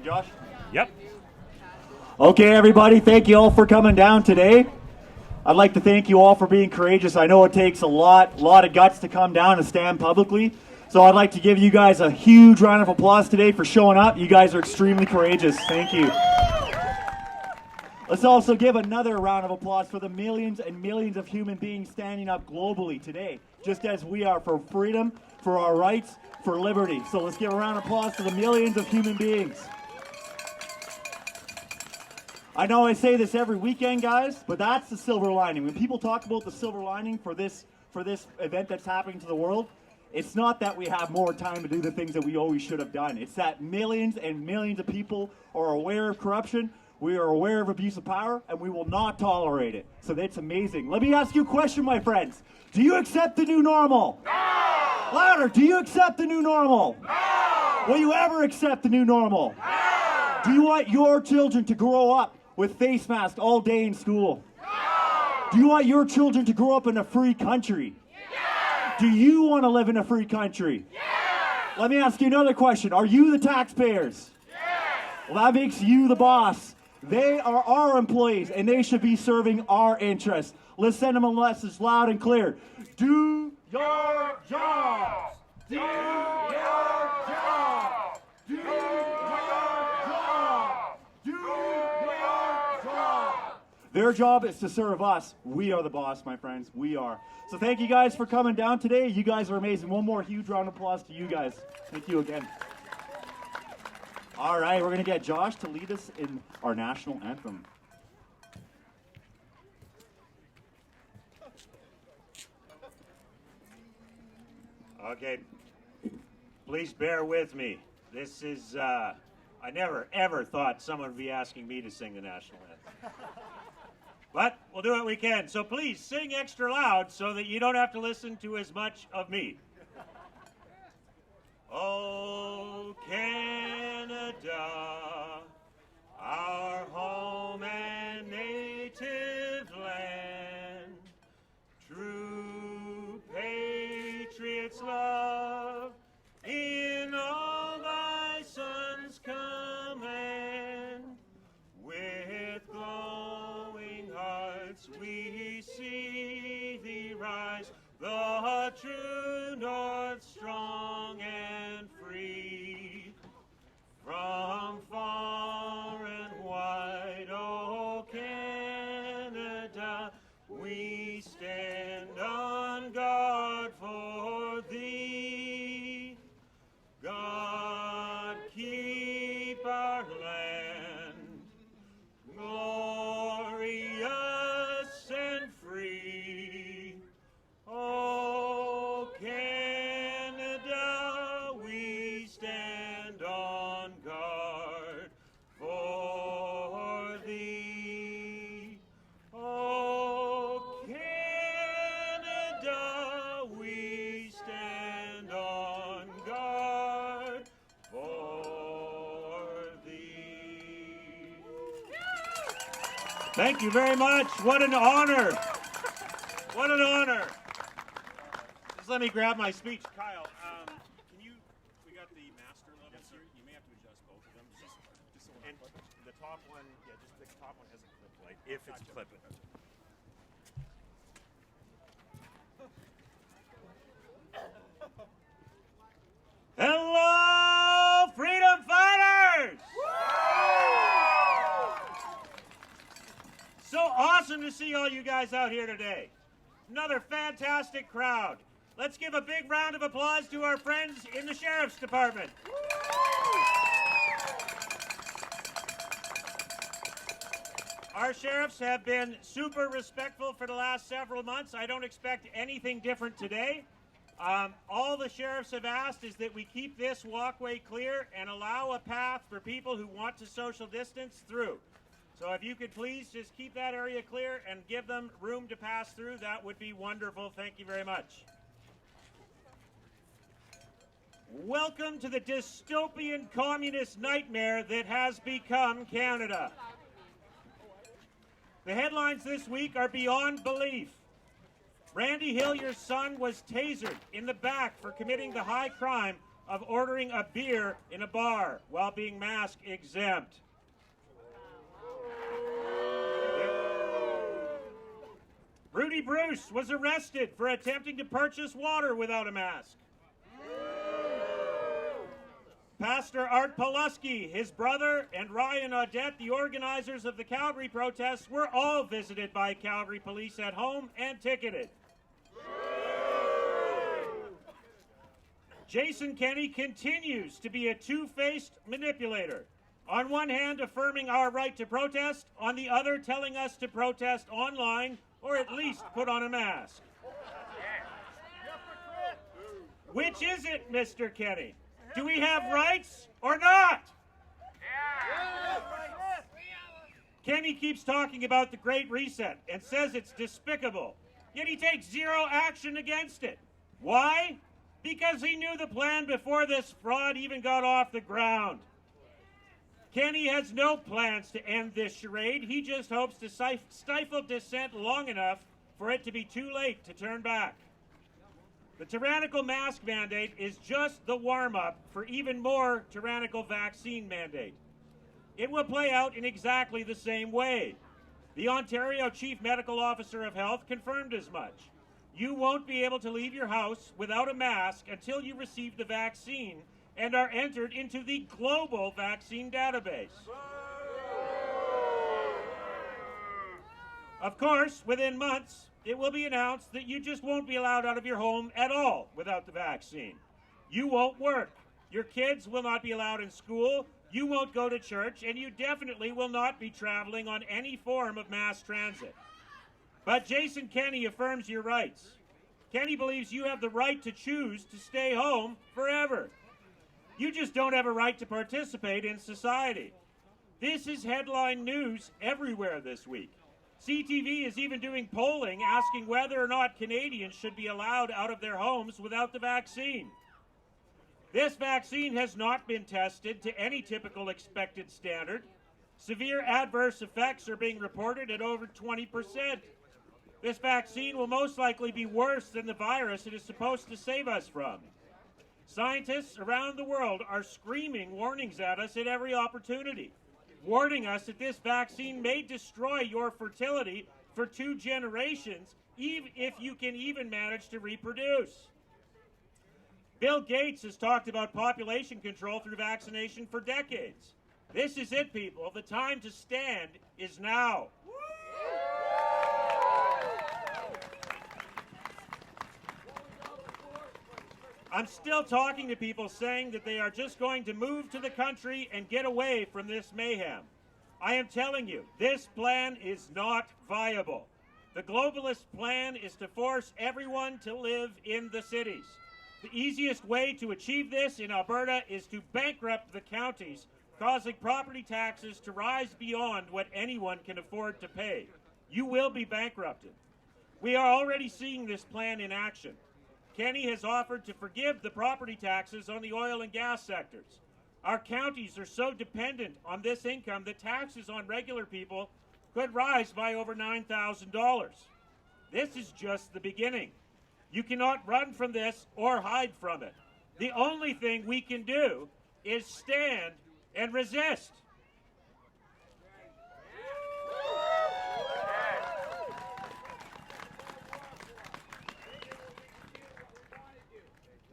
Josh? Yep. Okay, everybody, thank you all for coming down today. I'd like to thank you all for being courageous. I know it takes a lot of guts to come down and stand publicly. So I'd like to give you guys a huge round of applause today for showing up. You guys are extremely courageous. Thank you. Let's also give another round of applause for the millions and millions of human beings standing up globally today, just as we are, for freedom, for our rights, for liberty. So let's give a round of applause to the millions of human beings. I know I say this every weekend, guys, but that's the silver lining. When people talk about the silver lining for this event that's happening to the world, it's not that we have more time to do the things that we always should have done. It's that millions and millions of people are aware of corruption, we are aware of abuse of power, and we will not tolerate it. So that's amazing. Let me ask you a question, my friends. Do you accept the new normal? No! Louder, do you accept the new normal? No! Will you ever accept the new normal? No! Do you want your children to grow up with face masks all day in school? No! Do you want your children to grow up in a free country? Yes! Do you want to live in a free country? Yes! Let me ask you another question. Are you the taxpayers? Yes! Well, that makes you the boss. They are our employees, and they should be serving our interests. Let's send them a message loud and clear. Do your job! Do your job! Do your job! Do your job! Their job is to serve us. We are the boss, my friends. We are. So thank you guys for coming down today. You guys are amazing. One more huge round of applause to you guys. Thank you again. All right, we're going to get Josh to lead us in our national anthem. Okay, please bear with me. This is, I never ever thought someone would be asking me to sing the national anthem. But we'll do what we can. So please sing extra loud so that you don't have to listen to as much of me. Oh, Canada, our home and native land, true patriots love in all thy sons command. With glowing hearts we see thee rise, the true north strong and free. From far and wide, oh Canada, we stand on guard for thee. God keep our land glorious and free. Oh, Canada, we stand on guard for thee. Oh, Canada, we stand on guard for thee. Thank you very much. What an honor. What an honor. Just let me grab my speech. Kyle, we got the master levels here. You may have to adjust both of them. Just and the top one, just the top one has a clip light, if it's clipping. Hello, freedom fighters! So awesome to see all you guys out here today. Another fantastic crowd. Let's give a big round of applause to our friends in the Sheriff's Department. Our sheriffs have been super respectful for the last several months. I don't expect anything different today. All the sheriffs have asked is that we keep this walkway clear and allow a path for people who want to social distance through. So if you could please just keep that area clear and give them room to pass through, that would be wonderful. Thank you very much. Welcome to the dystopian communist nightmare that has become Canada. The headlines this week are beyond belief. Randy Hillier's son was tasered in the back for committing the high crime of ordering a beer in a bar while being mask exempt. Rudy Bruce was arrested for attempting to purchase water without a mask. Pastor Art Pulaski, his brother, and Ryan Audette, the organizers of the Calgary protests, were all visited by Calgary police at home and ticketed. Jason Kenney continues to be a two-faced manipulator. On one hand, affirming our right to protest, on the other, telling us to protest online or at least put on a mask. Which is it, Mr. Kenney? Do we have rights or not? Kenny keeps talking about the Great Reset and says it's despicable, yet he takes zero action against it. Why? Because he knew the plan before this fraud even got off the ground. Kenny has no plans to end this charade. He just hopes to stifle dissent long enough for it to be too late to turn back. The tyrannical mask mandate is just the warm-up for even more tyrannical vaccine mandate. It will play out in exactly the same way. The Ontario Chief Medical Officer of Health confirmed as much. You won't be able to leave your house without a mask until you receive the vaccine and are entered into the global vaccine database. Of course, within months, it will be announced that you just won't be allowed out of your home at all without the vaccine. You won't work. Your kids will not be allowed in school. You won't go to church, and you definitely will not be traveling on any form of mass transit. But Jason Kenney affirms your rights. Kenney believes you have the right to choose to stay home forever. You just don't have a right to participate in society. This is headline news everywhere this week. CTV is even doing polling asking whether or not Canadians should be allowed out of their homes without the vaccine. This vaccine has not been tested to any typical expected standard. Severe adverse effects are being reported at over 20%. This vaccine will most likely be worse than the virus it is supposed to save us from. Scientists around the world are screaming warnings at us at every opportunity, warning us that this vaccine may destroy your fertility for 2 generations, even if you can even manage to reproduce. Bill Gates has talked about population control through vaccination for decades. This is it, people. The time to stand is now. I'm still talking to people saying that they are just going to move to the country and get away from this mayhem. I am telling you, this plan is not viable. The globalist plan is to force everyone to live in the cities. The easiest way to achieve this in Alberta is to bankrupt the counties, causing property taxes to rise beyond what anyone can afford to pay. You will be bankrupted. We are already seeing this plan in action. Kenney has offered to forgive the property taxes on the oil and gas sectors. Our counties are so dependent on this income that taxes on regular people could rise by over $9,000. This is just the beginning. You cannot run from this or hide from it. The only thing we can do is stand and resist.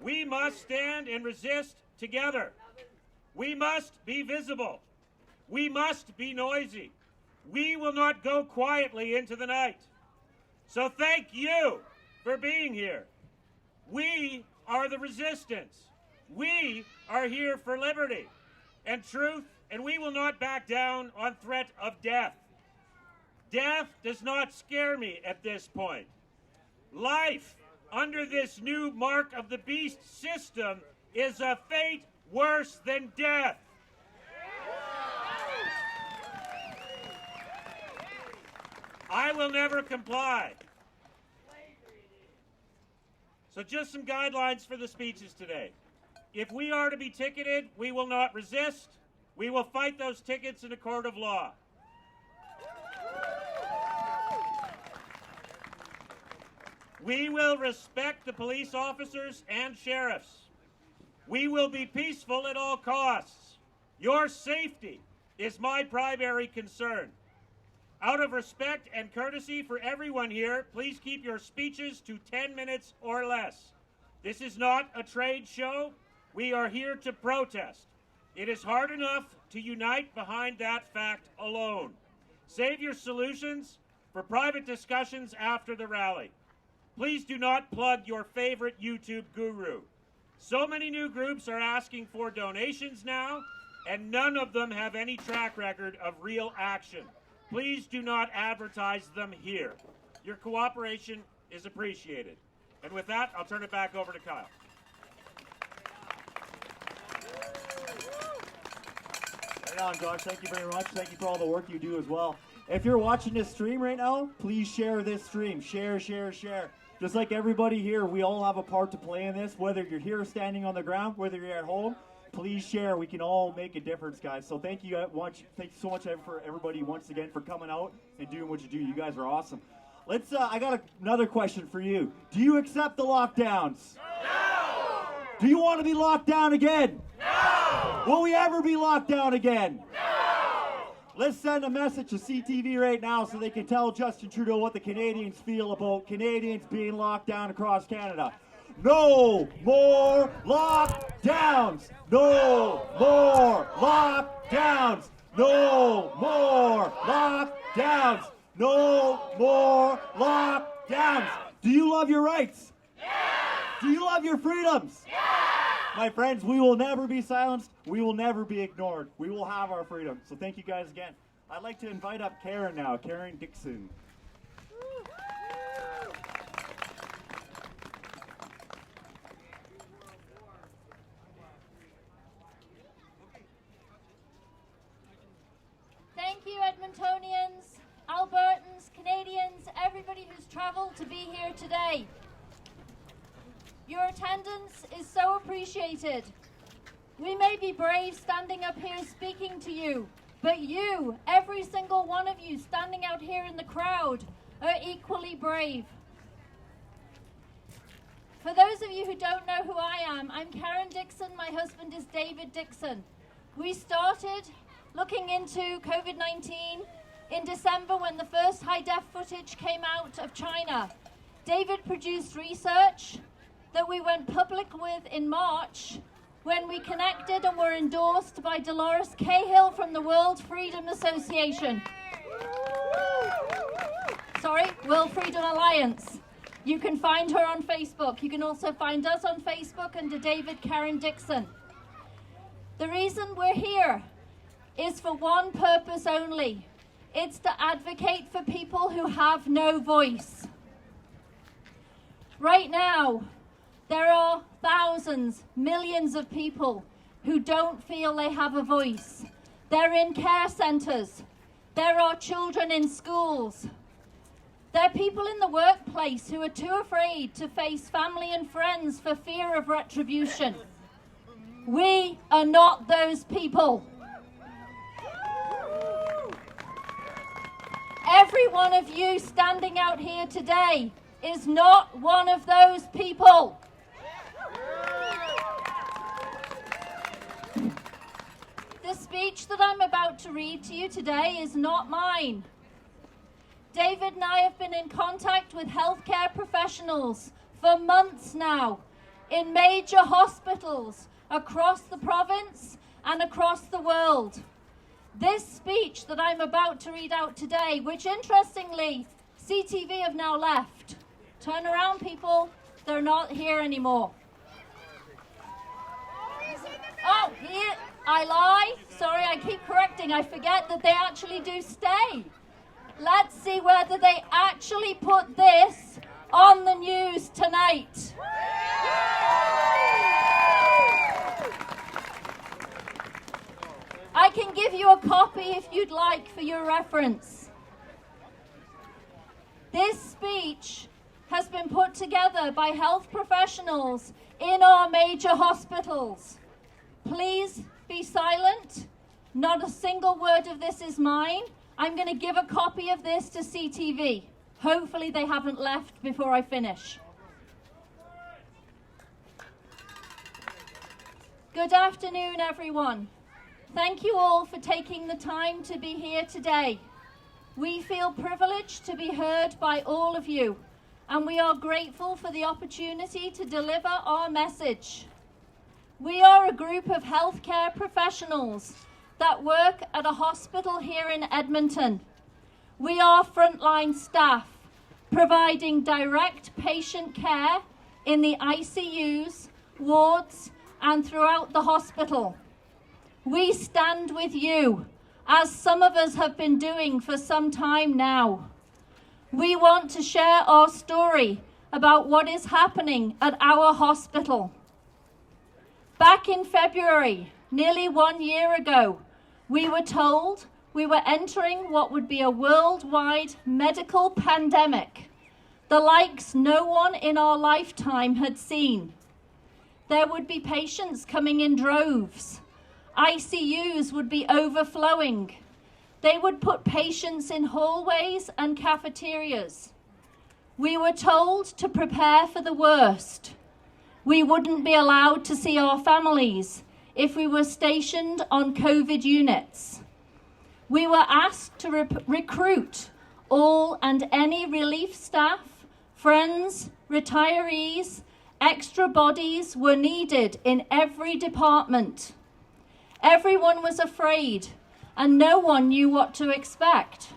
We must stand and resist together. We must be visible. We must be noisy. We will not go quietly into the night. So thank you for being here. We are the resistance. We are here for liberty and truth, and we will not back down on threat of death. Death does not scare me at this point. Life under this new mark of the beast system is a fate worse than death. I will never comply. So just some guidelines for the speeches today. If we are to be ticketed, we will not resist. We will fight those tickets in a court of law. We will respect the police officers and sheriffs. We will be peaceful at all costs. Your safety is my primary concern. Out of respect and courtesy for everyone here, please keep your speeches to 10 minutes or less. This is not a trade show. We are here to protest. It is hard enough to unite behind that fact alone. Save your solutions for private discussions after the rally. Please do not plug your favorite YouTube guru. So many new groups are asking for donations now, and none of them have any track record of real action. Please do not advertise them here. Your cooperation is appreciated. And with that, I'll turn it back over to Kyle. Right on, Josh. Thank you very much. Thank you for all the work you do as well. If you're watching this stream right now, please share this stream. Share, share, share. Just like everybody here, we all have a part to play in this, whether you're here standing on the ground, whether you're at home. Please share. We can all make a difference, guys. So thank you so much for everybody once again for coming out and doing what you do. You guys are awesome. Let's. I got another question for you. Do you accept the lockdowns? No! Do you want to be locked down again? No! Will we ever be locked down again? No! Let's send a message to CTV right now so they can tell Justin Trudeau what the Canadians feel about Canadians being locked down across Canada. No more lockdowns! No more lockdowns! No more lockdowns! No more lockdowns! Do you love your rights? Yes! Do you love your freedoms? Yes! My friends, we will never be silenced. We will never be ignored. We will have our freedom. So thank you guys again. I'd like to invite up Karen now, Karen Dixon. Thank you, Edmontonians, Albertans, Canadians, everybody who's traveled to be here today. Your attendance is so appreciated. We may be brave standing up here speaking to you, but you, every single one of you standing out here in the crowd, are equally brave. For those of you who don't know who I am, I'm Karen Dixon, my husband is David Dixon. We started looking into COVID-19 in December when the first high-def footage came out of China. David produced research that we went public with in March when we connected and were endorsed by Dolores Cahill from the World Freedom Association. World Freedom Alliance. You can find her on Facebook. You can also find us on Facebook under David Karen Dixon. The reason we're here is for one purpose only. It's to advocate for people who have no voice. Right now, there are thousands, millions of people who don't feel they have a voice. They're in care centres. There are children in schools. There are people in the workplace who are too afraid to face family and friends for fear of retribution. We are not those people. Every one of you standing out here today is not one of those people. The speech that I'm about to read to you today is not mine. David and I have been in contact with healthcare professionals for months now in major hospitals across the province and across the world. This speech that I'm about to read out today, which interestingly, CTV have now left. Turn around, people. They're not here anymore. Oh, here, I lie. Sorry, I keep correcting. I forget that they actually do stay. Let's see whether they actually put this on the news tonight. I can give you a copy if you'd like for your reference. This speech has been put together by health professionals in our major hospitals. Please be silent. Not a single word of this is mine. I'm going to give a copy of this to CTV. Hopefully they haven't left before I finish. Good afternoon, everyone. Thank you all for taking the time to be here today. We feel privileged to be heard by all of you, and we are grateful for the opportunity to deliver our message. We are a group of healthcare professionals that work at a hospital here in Edmonton. We are frontline staff, providing direct patient care in the ICUs, wards, and throughout the hospital. We stand with you, as some of us have been doing for some time now. We want to share our story about what is happening at our hospital. Back in February, nearly 1 year ago, we were told we were entering what would be a worldwide medical pandemic, the likes no one in our lifetime had seen. There would be patients coming in droves. ICUs would be overflowing. They would put patients in hallways and cafeterias. We were told to prepare for the worst. We wouldn't be allowed to see our families if we were stationed on COVID units. We were asked to recruit all and any relief staff, friends, retirees. Extra bodies were needed in every department. Everyone was afraid, and no one knew what to expect.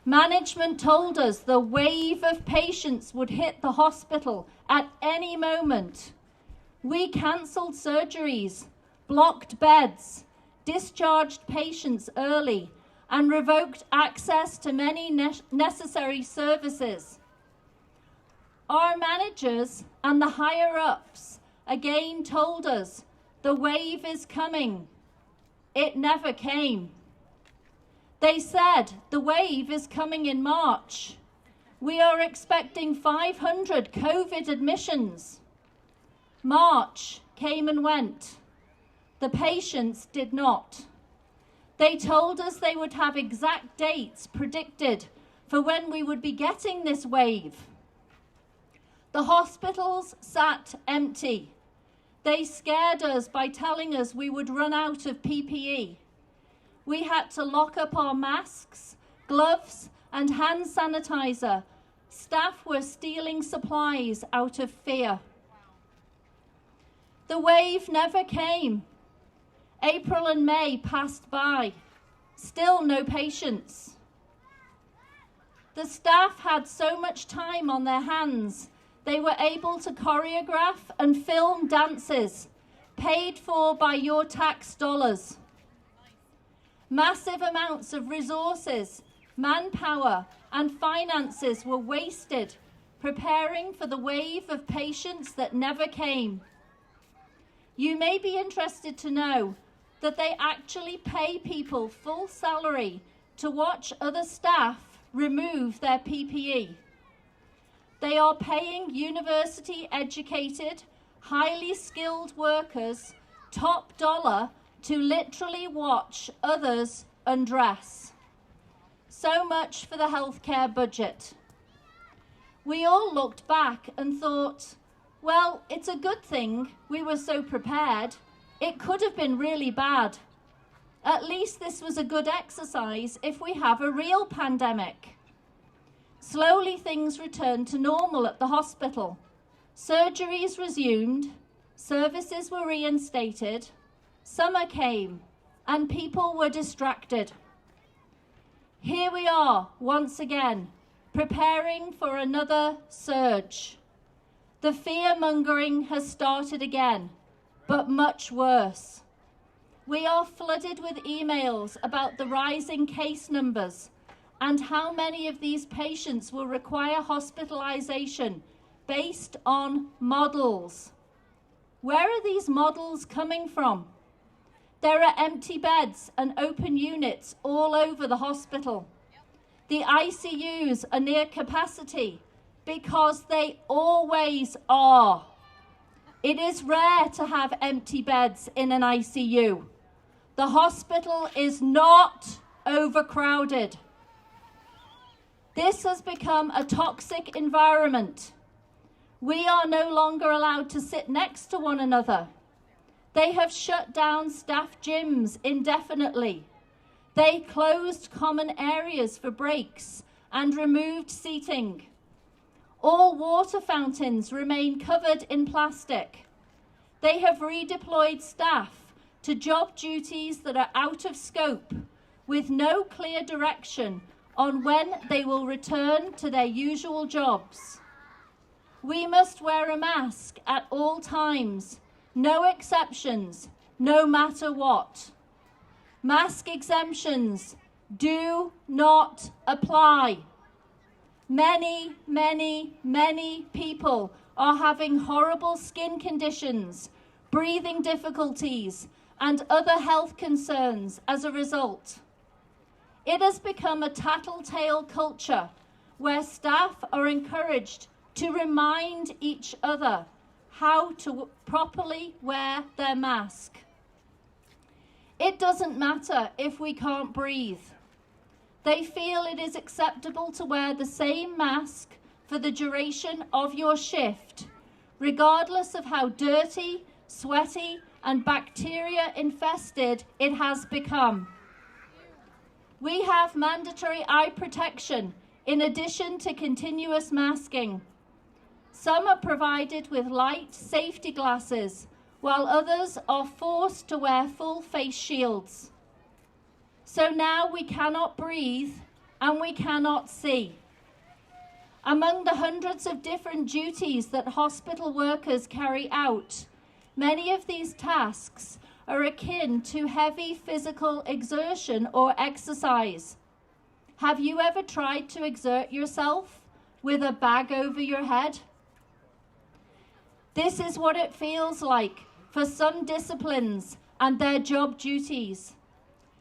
Management told us the wave of patients would hit the hospital at any moment. We cancelled surgeries, blocked beds, discharged patients early, and revoked access to many necessary services. Our managers and the higher-ups again told us the wave is coming. It never came. They said the wave is coming in March. We are expecting 500 COVID admissions. March came and went. The patients did not. They told us they would have exact dates predicted for when we would be getting this wave. The hospitals sat empty. They scared us by telling us we would run out of PPE. We had to lock up our masks, gloves, and hand sanitizer. Staff were stealing supplies out of fear. The wave never came. April and May passed by. Still no patients. The staff had so much time on their hands. They were able to choreograph and film dances, paid for by your tax dollars. Massive amounts of resources, manpower, and finances were wasted preparing for the wave of patients that never came. You may be interested to know that they actually pay people full salary to watch other staff remove their PPE. They are paying university-educated, highly skilled workers top dollar to literally watch others undress. So much for the healthcare budget. We all looked back and thought, well, it's a good thing we were so prepared. It could have been really bad. At least this was a good exercise if we have a real pandemic. Slowly things returned to normal at the hospital. Surgeries resumed, services were reinstated, summer came, and people were distracted. Here we are once again, preparing for another surge. The fear-mongering has started again, but much worse. We are flooded with emails about the rising case numbers and how many of these patients will require hospitalization based on models. Where are these models coming from? There are empty beds and open units all over the hospital. The ICUs are near capacity because they always are. It is rare to have empty beds in an ICU. The hospital is not overcrowded. This has become a toxic environment. We are no longer allowed to sit next to one another. They have shut down staff gyms indefinitely. They closed common areas for breaks and removed seating. All water fountains remain covered in plastic. They have redeployed staff to job duties that are out of scope, with no clear direction on when they will return to their usual jobs. We must wear a mask at all times, no exceptions, no matter what. Mask exemptions do not apply. Many, many, many people are having horrible skin conditions, breathing difficulties, and other health concerns as a result. It has become a tattletale culture where staff are encouraged to remind each other how to properly wear their mask. It doesn't matter if we can't breathe. They feel it is acceptable to wear the same mask for the duration of your shift, regardless of how dirty, sweaty, and bacteria infested it has become. We have mandatory eye protection in addition to continuous masking. Some are provided with light safety glasses, while others are forced to wear full face shields. So now we cannot breathe and we cannot see. Among the hundreds of different duties that hospital workers carry out, many of these tasks are akin to heavy physical exertion or exercise. Have you ever tried to exert yourself with a bag over your head? This is what it feels like for some disciplines and their job duties.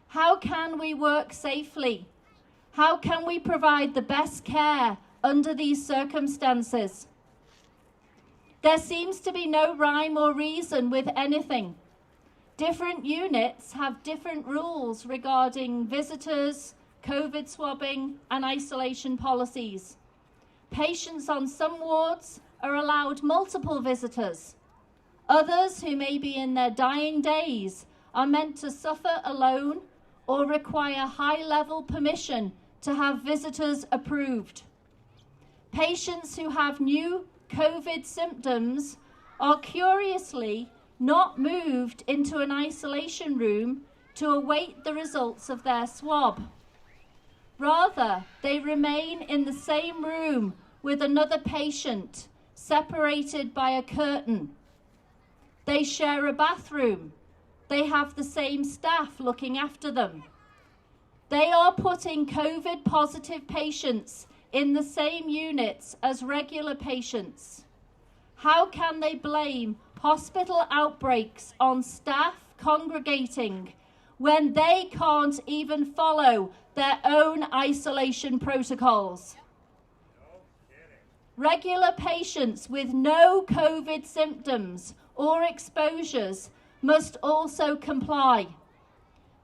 How can we work safely? How can we provide the best care under these circumstances? There seems to be no rhyme or reason with anything. Different units have different rules regarding visitors, COVID swabbing, and isolation policies. Patients on some wards are allowed multiple visitors. Others who may be in their dying days are meant to suffer alone or require high-level permission to have visitors approved. Patients who have new COVID symptoms are curiously not moved into an isolation room to await the results of their swab. Rather, they remain in the same room with another patient, separated by a curtain. They share a bathroom. They have the same staff looking after them. They are putting COVID-positive patients in the same units as regular patients. How can they blame hospital outbreaks on staff congregating when they can't even follow their own isolation protocols? Regular patients with no COVID symptoms or exposures must also comply.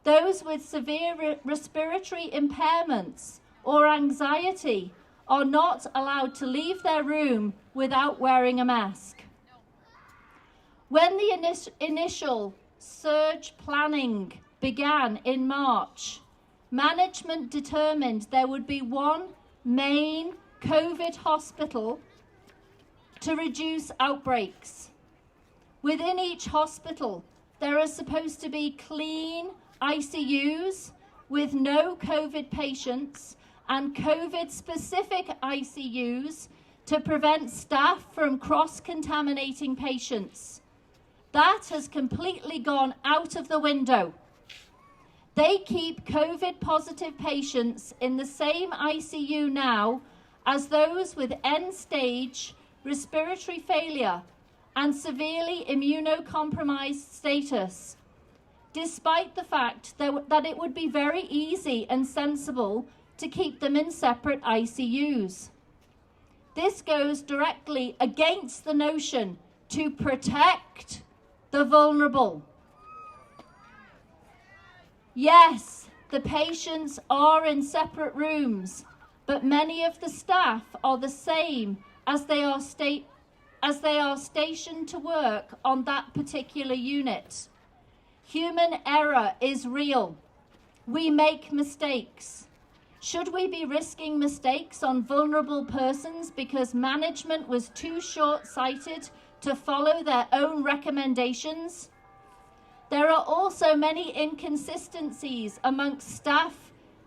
Those with severe respiratory impairments or anxiety are not allowed to leave their room without wearing a mask. When the initial surge planning began in March, management determined there would be one main COVID hospital to reduce outbreaks. Within each hospital, there are supposed to be clean ICUs with no COVID patients and COVID-specific ICUs to prevent staff from cross-contaminating patients. That has completely gone out of the window. They keep COVID-positive patients in the same ICU now as those with end-stage respiratory failure and severely immunocompromised status, despite the fact that it would be very easy and sensible to keep them in separate ICUs. This goes directly against the notion to protect the vulnerable. Yes, the patients are in separate rooms, but many of the staff are the same as they as they are stationed to work on that particular unit. Human error is real. We make mistakes. Should we be risking mistakes on vulnerable persons because management was too short-sighted to follow their own recommendations? There are also many inconsistencies amongst staff,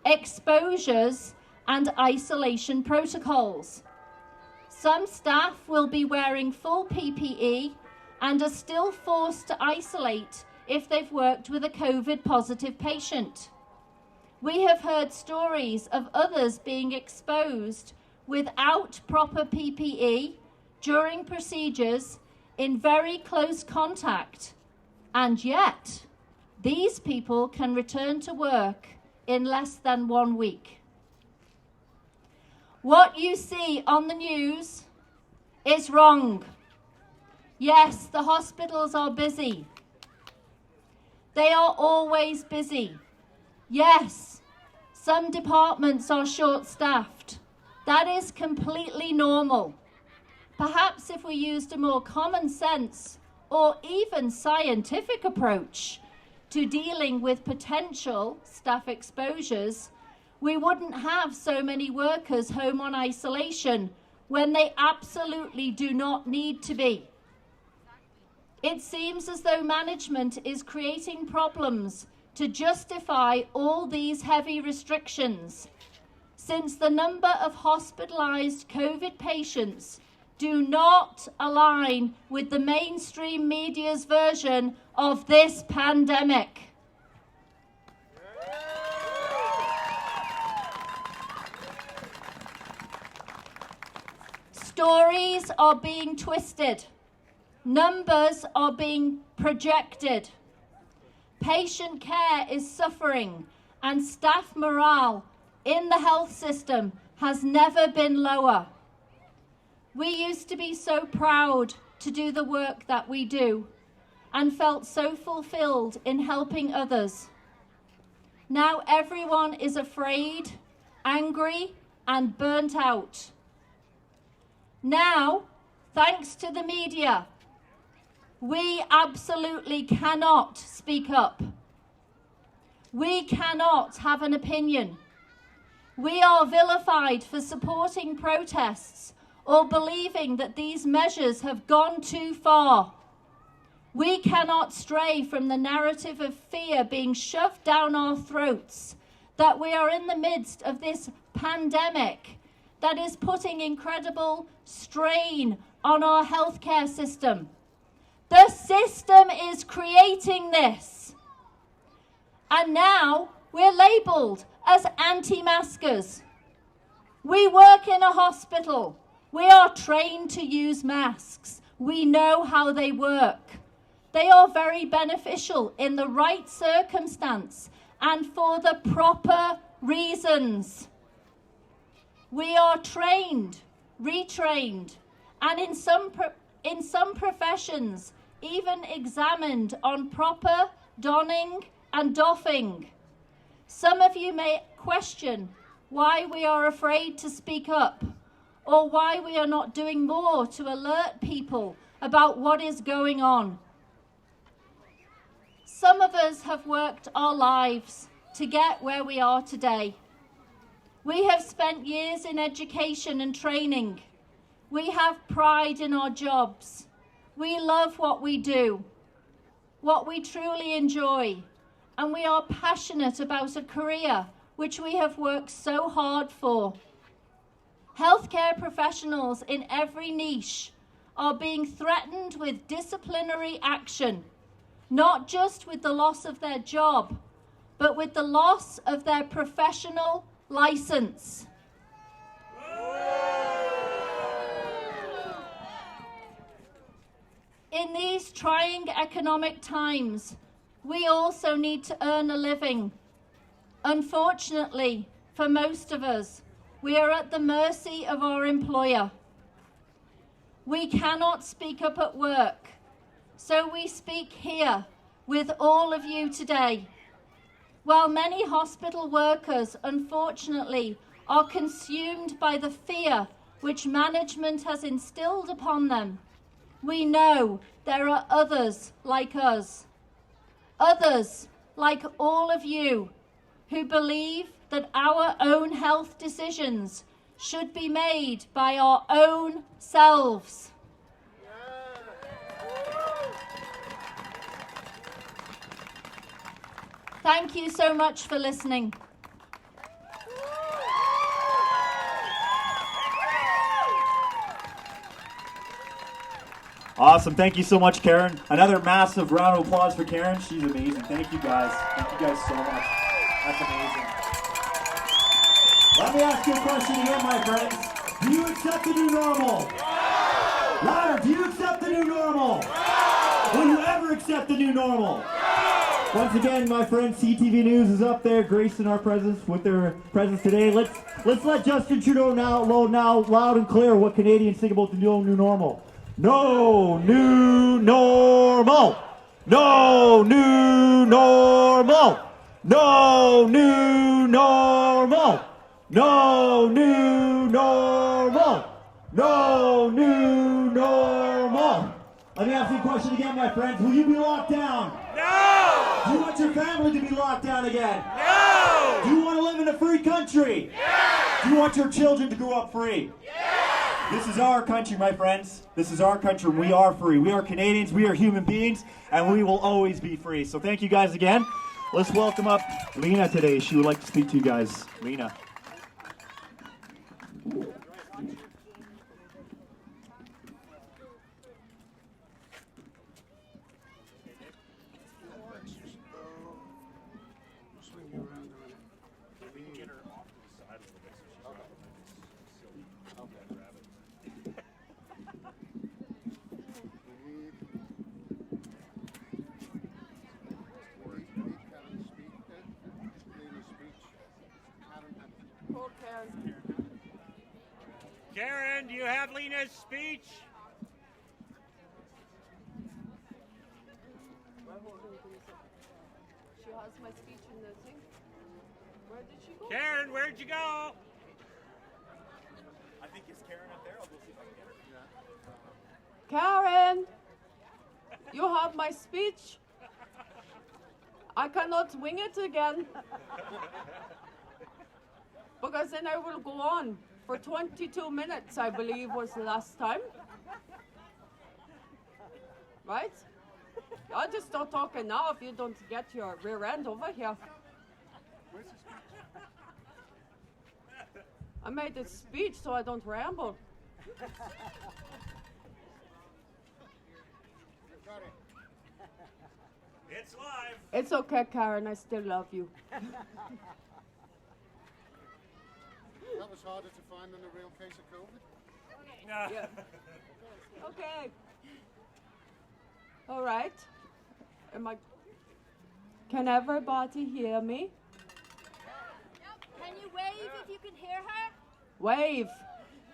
exposures, and isolation protocols. Some staff will be wearing full PPE and are still forced to isolate if they've worked with a COVID-positive patient. We have heard stories of others being exposed without proper PPE during procedures in very close contact, and yet these people can return to work in less than 1 week. What you see on the news is wrong. Yes, the hospitals are busy. They are always busy. Yes, some departments are short-staffed. That is completely normal. Perhaps if we used a more common sense or even scientific approach to dealing with potential staff exposures, we wouldn't have so many workers home on isolation when they absolutely do not need to be. It seems as though management is creating problems to justify all these heavy restrictions, since the number of hospitalized COVID patients do not align with the mainstream media's version of this pandemic. Stories are being twisted. Numbers are being projected. Patient care is suffering, and staff morale in the health system has never been lower. We used to be so proud to do the work that we do and felt so fulfilled in helping others. Now everyone is afraid, angry, and burnt out. Now, thanks to the media, we absolutely cannot speak up. We cannot have an opinion. We are vilified for supporting protests or believing that these measures have gone too far. We cannot stray from the narrative of fear being shoved down our throats that we are in the midst of this pandemic that is putting incredible strain on our healthcare system. The system is creating this. And now we're labelled as anti-maskers. We work in a hospital. We are trained to use masks. We know how they work. They are very beneficial in the right circumstance and for the proper reasons. We are trained, retrained, and in some professions, even examined on proper donning and doffing. Some of you may question why we are afraid to speak up, or why we are not doing more to alert people about what is going on. Some of us have worked our lives to get where we are today. We have spent years in education and training. We have pride in our jobs. We love what we do, what we truly enjoy, and we are passionate about a career which we have worked so hard for. Healthcare professionals in every niche are being threatened with disciplinary action, not just with the loss of their job, but with the loss of their professional license. In these trying economic times, we also need to earn a living. Unfortunately, for most of us, we are at the mercy of our employer. We cannot speak up at work, so we speak here with all of you today. While many hospital workers, unfortunately, are consumed by the fear which management has instilled upon them, we know there are others like us, others like all of you, who believe that our own health decisions should be made by our own selves. Thank you so much for listening. Awesome. Thank you so much, Karen. Another massive round of applause for Karen. She's amazing. Thank you guys. Thank you guys so much. That's amazing. Let me ask you a question again, my friends. Do you accept the new normal? No! Louder, do you accept the new normal? No! Will you ever accept the new normal? No! Once again, my friends, CTV News is up there, gracing our presence with their presence today. Let's let Justin Trudeau now loud and clear what Canadians think about the new normal. No new normal. No new normal. No new normal. No new normal. No new normal. Let me ask you a question again, my friends. Will you be locked down? No! Do you want your family to be locked down again? No! Do you want to live in a free country? Yes! Do you want your children to grow up free? Yes! This is our country, my friends. This is our country. We are free. We are Canadians. We are human beings, and we will always be free. So thank you guys again. Let's welcome up Lena today. She would like to speak to you guys. Lena. Karen, do you have Lena's speech? She has my speech in the thing. Where did she go? Karen, where'd you go? I think it's Karen up there. I'll go see if I can get her. Karen, you have my speech. I cannot wing it again. Because then I will go on for 22 minutes, I believe was the last time. Right? I'll just start talking now if you don't get your rear end over here. I made a speech so I don't ramble. It's live. It's okay, Karen, I still love you. That was harder to find than a real case of COVID. Yeah. Okay. All right. Can everybody hear me? Can you wave if you can hear her? Wave.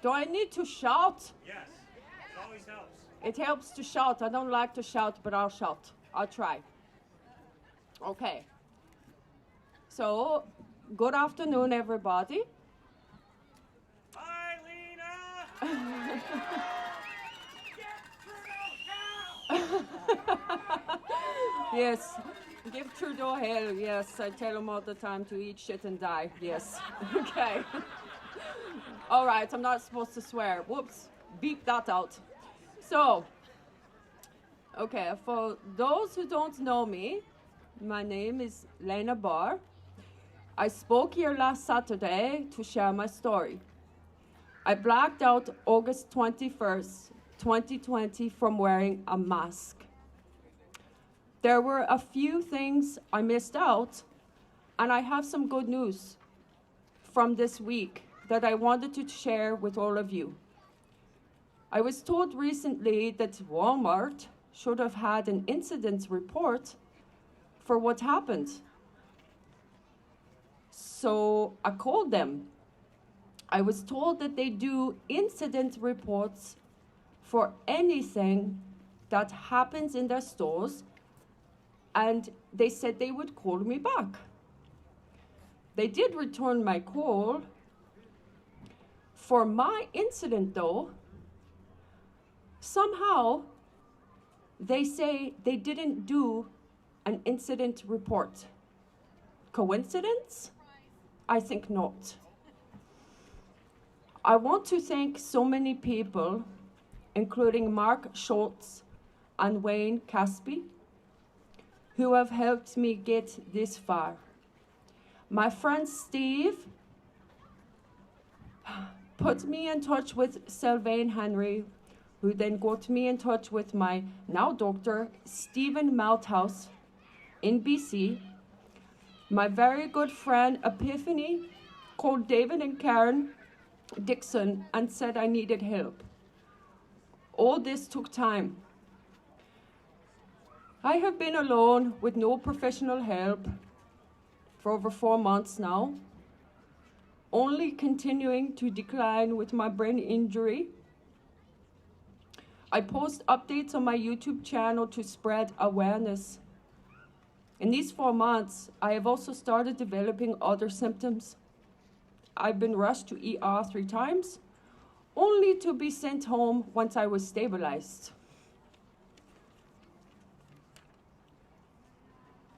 Do I need to shout? Yes. It always helps. It helps to shout. I don't like to shout, but I'll shout. I'll try. Okay. So, good afternoon, everybody. Hi, Lena! Yes. Give Trudeau hell. Yes, I tell him all the time to eat shit and die. Yes. Okay. All right, I'm not supposed to swear. Whoops. Beep that out. So, okay, for those who don't know me, my name is Lena Barr. I spoke here last Saturday to share my story. I blacked out August 21st, 2020 from wearing a mask. There were a few things I missed out, and I have some good news from this week that I wanted to share with all of you. I was told recently that Walmart should have had an incident report for what happened. So I called them. I was told that they do incident reports for anything that happens in their stores, and they said they would call me back. They did return my call. For my incident, though, somehow They say they didn't do an incident report. Coincidence? I think not. I want to thank so many people, including Mark Schultz and Wayne Caspi, who have helped me get this far. My friend Steve put me in touch with Sylvain Henry, who then got me in touch with my now doctor, Stephen Malthouse in BC. My very good friend Epiphany called David and Karen Dixon and said I needed help. All this took time. I have been alone with no professional help for over 4 months now, only continuing to decline with my brain injury. I post updates on my YouTube channel to spread awareness. In these 4 months, I have also started developing other symptoms. I've been rushed to ER 3 times, only to be sent home once I was stabilized.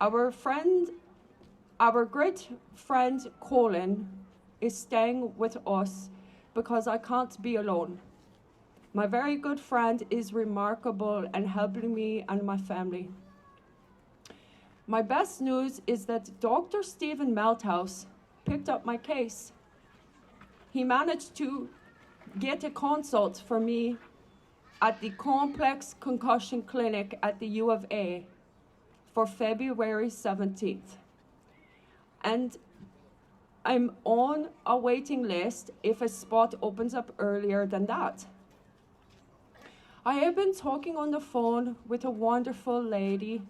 Our great friend Colin is staying with us because I can't be alone. My very good friend is remarkable and helping me and my family. My best news is that Dr. Stephen Malthouse picked up my case. He managed to get a consult for me at the Complex Concussion Clinic at the U of A for February 17th. And I'm on a waiting list if a spot opens up earlier than that. I have been talking on the phone with a wonderful lady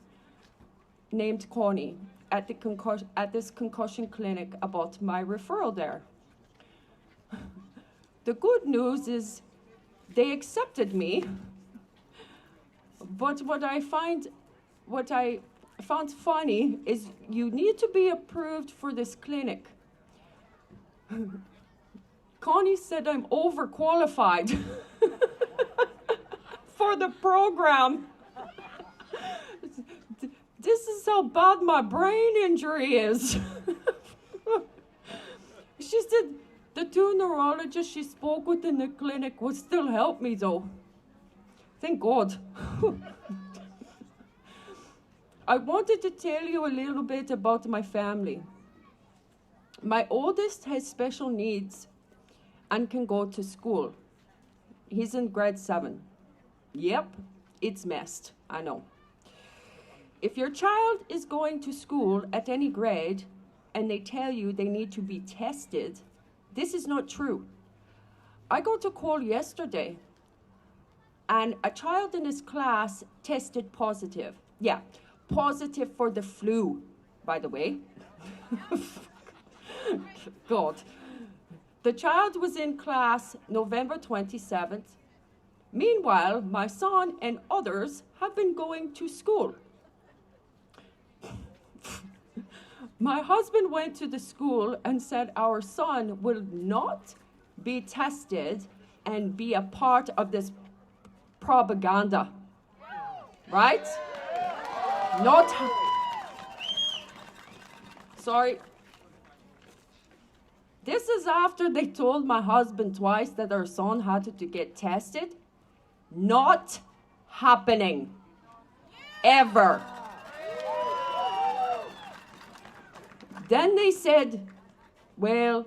named Connie at this concussion clinic about my referral there. The good news is they accepted me, but what I found funny is you need to be approved for this clinic. Connie said I'm overqualified for the program. This is how bad my brain injury is. She said the 2 neurologists she spoke with in the clinic would still help me though. Thank God. I wanted to tell you a little bit about my family. My oldest has special needs and can go to school. He's in grade 7. Yep, it's messed, I know. If your child is going to school at any grade and they tell you they need to be tested, this is not true. I got a call yesterday and a child in his class tested positive. Yeah, positive for the flu, by the way. God. The child was in class November 27th. Meanwhile, my son and others have been going to school. My husband went to the school and said our son will not be tested and be a part of this propaganda. Right? Not. Sorry. This is after they told my husband twice that our son had to get tested. Not happening. Ever. Then they said, well,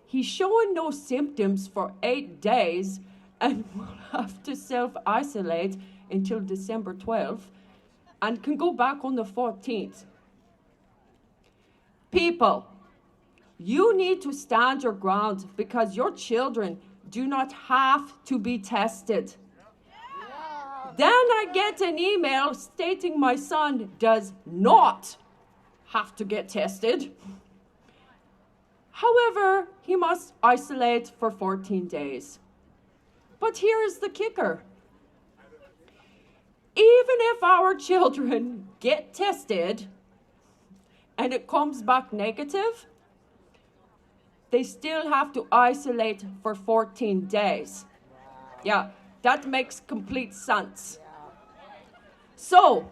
he's showing no symptoms for 8 days and will have to self-isolate until December 12th and can go back on the 14th. People, you need to stand your ground because your children do not have to be tested. Then I get an email stating my son does not have to get tested. However, he must isolate for 14 days. But here is the kicker. Even if our children get tested and it comes back negative, they still have to isolate for 14 days. Yeah, that makes complete sense. So,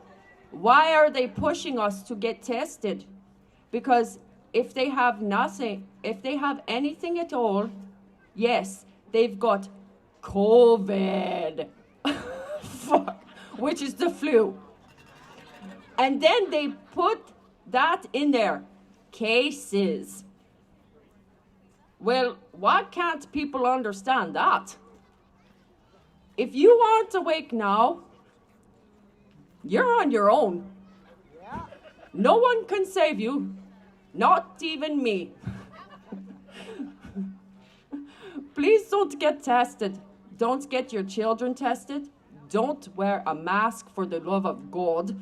why are they pushing us to get tested? Because if they have nothing, if they have anything at all, yes, they've got COVID, which is the flu. And then they put that in their cases. Well, why can't people understand that? If you aren't awake now, you're on your own. No one can save you, not even me. Please don't get tested. Don't get your children tested. Don't wear a mask for the love of God.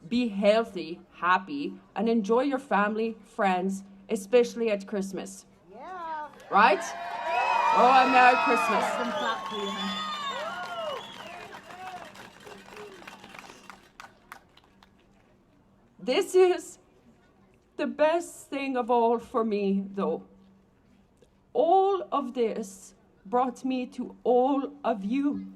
Be healthy, happy, and enjoy your family, friends, especially at Christmas. Yeah. Right? Oh, and Merry Christmas. This is the best thing of all for me, though. All of this brought me to all of you.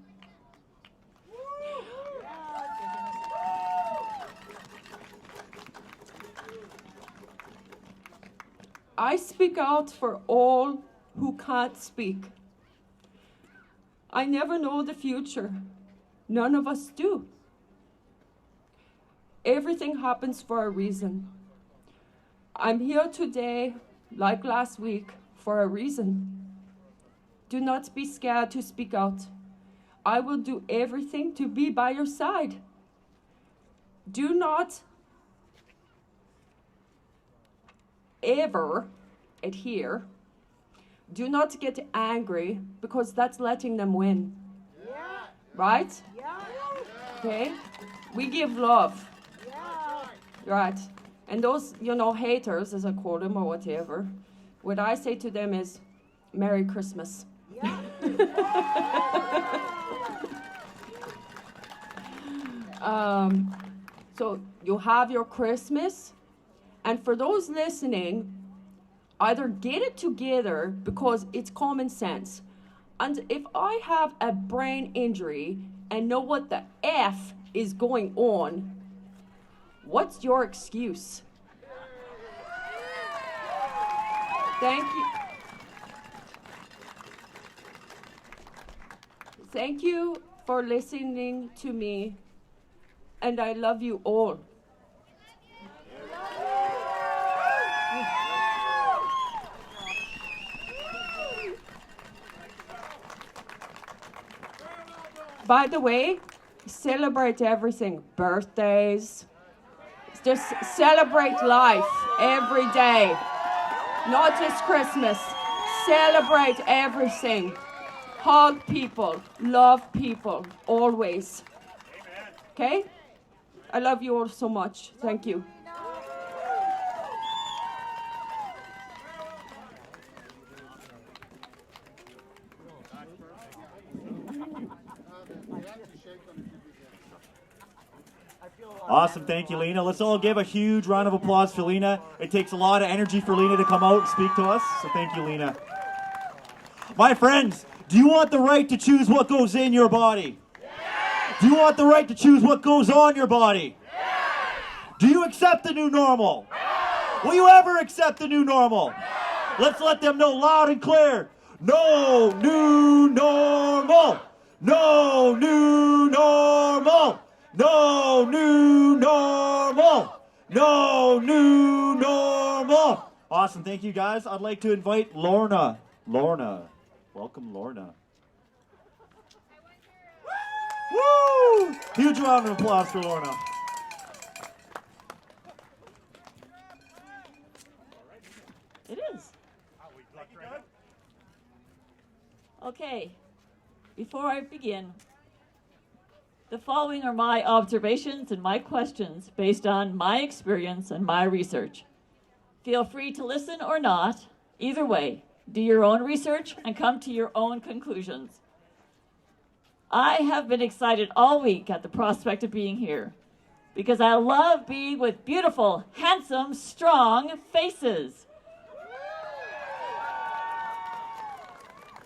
I speak out for all who can't speak. I never know the future. None of us do. Everything happens for a reason. I'm here today, like last week, for a reason. Do not be scared to speak out. I will do everything to be by your side. Do not ever adhere. Do not get angry, because that's letting them win. Yeah. Right? Yeah. Okay? We give love. Yeah. Right. And those, haters, as I call them, or whatever, what I say to them is, Merry Christmas. Yeah. So you have your Christmas, and for those listening, either get it together, because it's common sense. And if I have a brain injury and know what the F is going on, what's your excuse? Thank you. Thank you for listening to me, and I love you all. By the way, celebrate everything. Birthdays. Just celebrate life every day. Not just Christmas. Celebrate everything. Hug people. Love people. Always. Okay? I love you all so much. Thank you. Awesome. Thank you, Lena. Let's all give a huge round of applause for Lena. It takes a lot of energy for Lena to come out and speak to us. So thank you, Lena. My friends, do you want the right to choose what goes in your body? Yes. Do you want the right to choose what goes on your body? Yes. Do you accept the new normal? No. Will you ever accept the new normal? No. Let's let them know loud and clear. No new normal. No new normal. No new normal. No new normal. Awesome. Thank you, guys. I'd like to invite Lorna. Lorna. Welcome, Lorna. Woo! Huge round of applause for Lorna. It is. Okay. Before I begin, the following are my observations and my questions based on my experience and my research. Feel free to listen or not. Either way, do your own research and come to your own conclusions. I have been excited all week at the prospect of being here because I love being with beautiful, handsome, strong faces.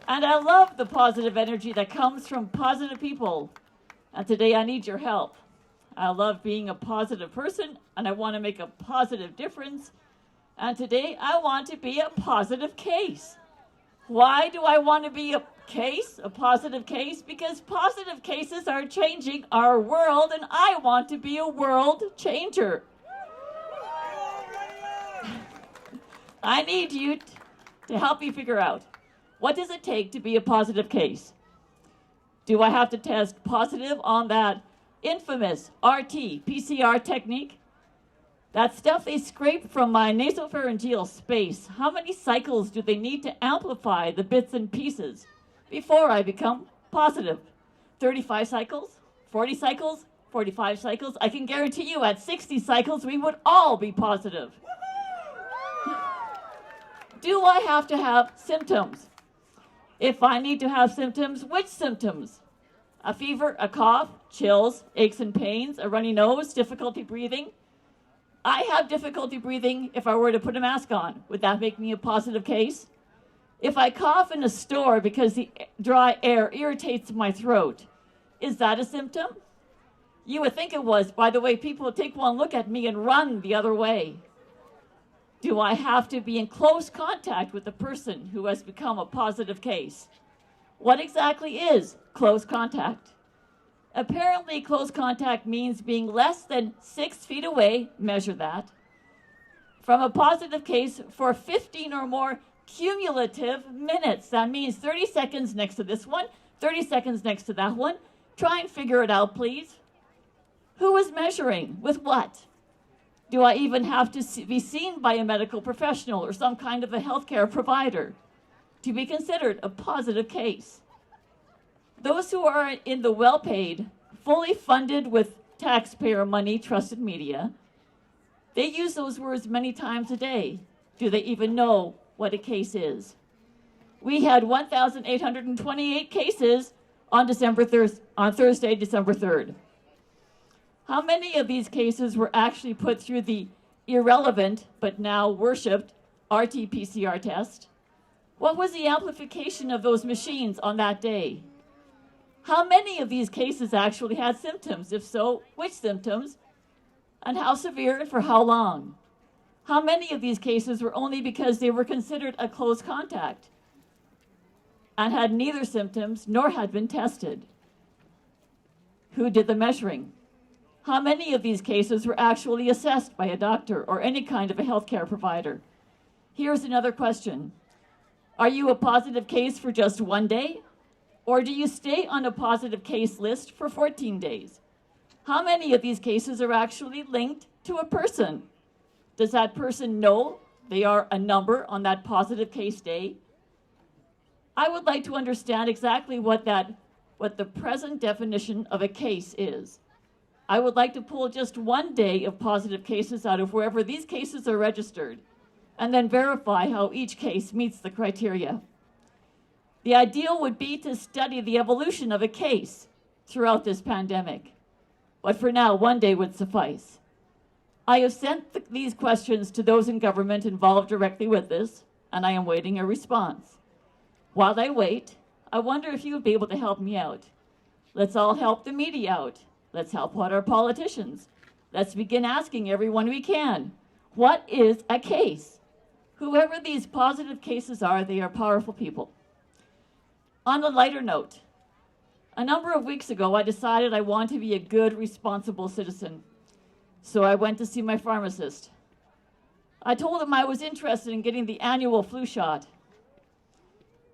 And I love the positive energy that comes from positive people. And today I need your help. I love being a positive person, and I want to make a positive difference. And today I want to be a positive case. Why do I want to be a positive case? Because positive cases are changing our world, and I want to be a world changer. I need you to help me figure out, what does it take to be a positive case? Do I have to test positive on that infamous RT-PCR technique? That stuff they scrape from my nasopharyngeal space. How many cycles do they need to amplify the bits and pieces before I become positive? 35 cycles? 40 cycles? 45 cycles? I can guarantee you at 60 cycles we would all be positive. Do I have to have symptoms? If I need to have symptoms, which symptoms? A fever, a cough, chills, aches and pains, a runny nose, difficulty breathing? I have difficulty breathing if I were to put a mask on. Would that make me a positive case? If I cough in a store because the dry air irritates my throat, is that a symptom? You would think it was. By the way, people would take one look at me and run the other way. Do I have to be in close contact with the person who has become a positive case? What exactly is close contact? Apparently, close contact means being less than 6 feet away, measure that, from a positive case for 15 or more cumulative minutes. That means 30 seconds next to this one, 30 seconds next to that one. Try and figure it out, please. Who is measuring? With what? Do I even have to be seen by a medical professional or some kind of a healthcare provider to be considered a positive case? Those who are in the well-paid, fully funded with taxpayer money, trusted media, they use those words many times a day. Do they even know what a case is? We had 1,828 cases on Thursday, December 3rd. How many of these cases were actually put through the irrelevant but now worshipped RT-PCR test? What was the amplification of those machines on that day? How many of these cases actually had symptoms? If so, which symptoms? And how severe and for how long? How many of these cases were only because they were considered a close contact and had neither symptoms nor had been tested? Who did the measuring? How many of these cases were actually assessed by a doctor or any kind of a healthcare provider? Here's another question. Are you a positive case for just 1 day? Or do you stay on a positive case list for 14 days? How many of these cases are actually linked to a person? Does that person know they are a number on that positive case day? I would like to understand exactly what the present definition of a case is. I would like to pull just 1 day of positive cases out of wherever these cases are registered, and then verify how each case meets the criteria. The ideal would be to study the evolution of a case throughout this pandemic. But for now, 1 day would suffice. I have sent these questions to those in government involved directly with this, and I am waiting a response. While I wait, I wonder if you would be able to help me out. Let's all help the media out. Let's help out our politicians. Let's begin asking everyone we can, what is a case? Whoever these positive cases are, they are powerful people. On a lighter note, a number of weeks ago, I decided I want to be a good, responsible citizen. So I went to see my pharmacist. I told him I was interested in getting the annual flu shot.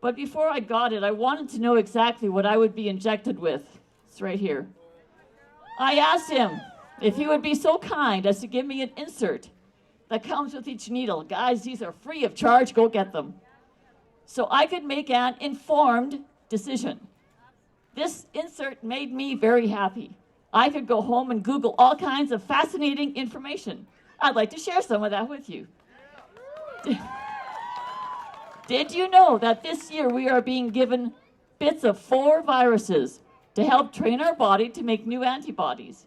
But before I got it, I wanted to know exactly what I would be injected with. It's right here. I asked him if he would be so kind as to give me an insert that comes with each needle. Guys, these are free of charge. Go get them. So I could make an informed decision. This insert made me very happy. I could go home and Google all kinds of fascinating information. I'd like to share some of that with you. Did you know that this year we are being given bits of 4 viruses to help train our body to make new antibodies?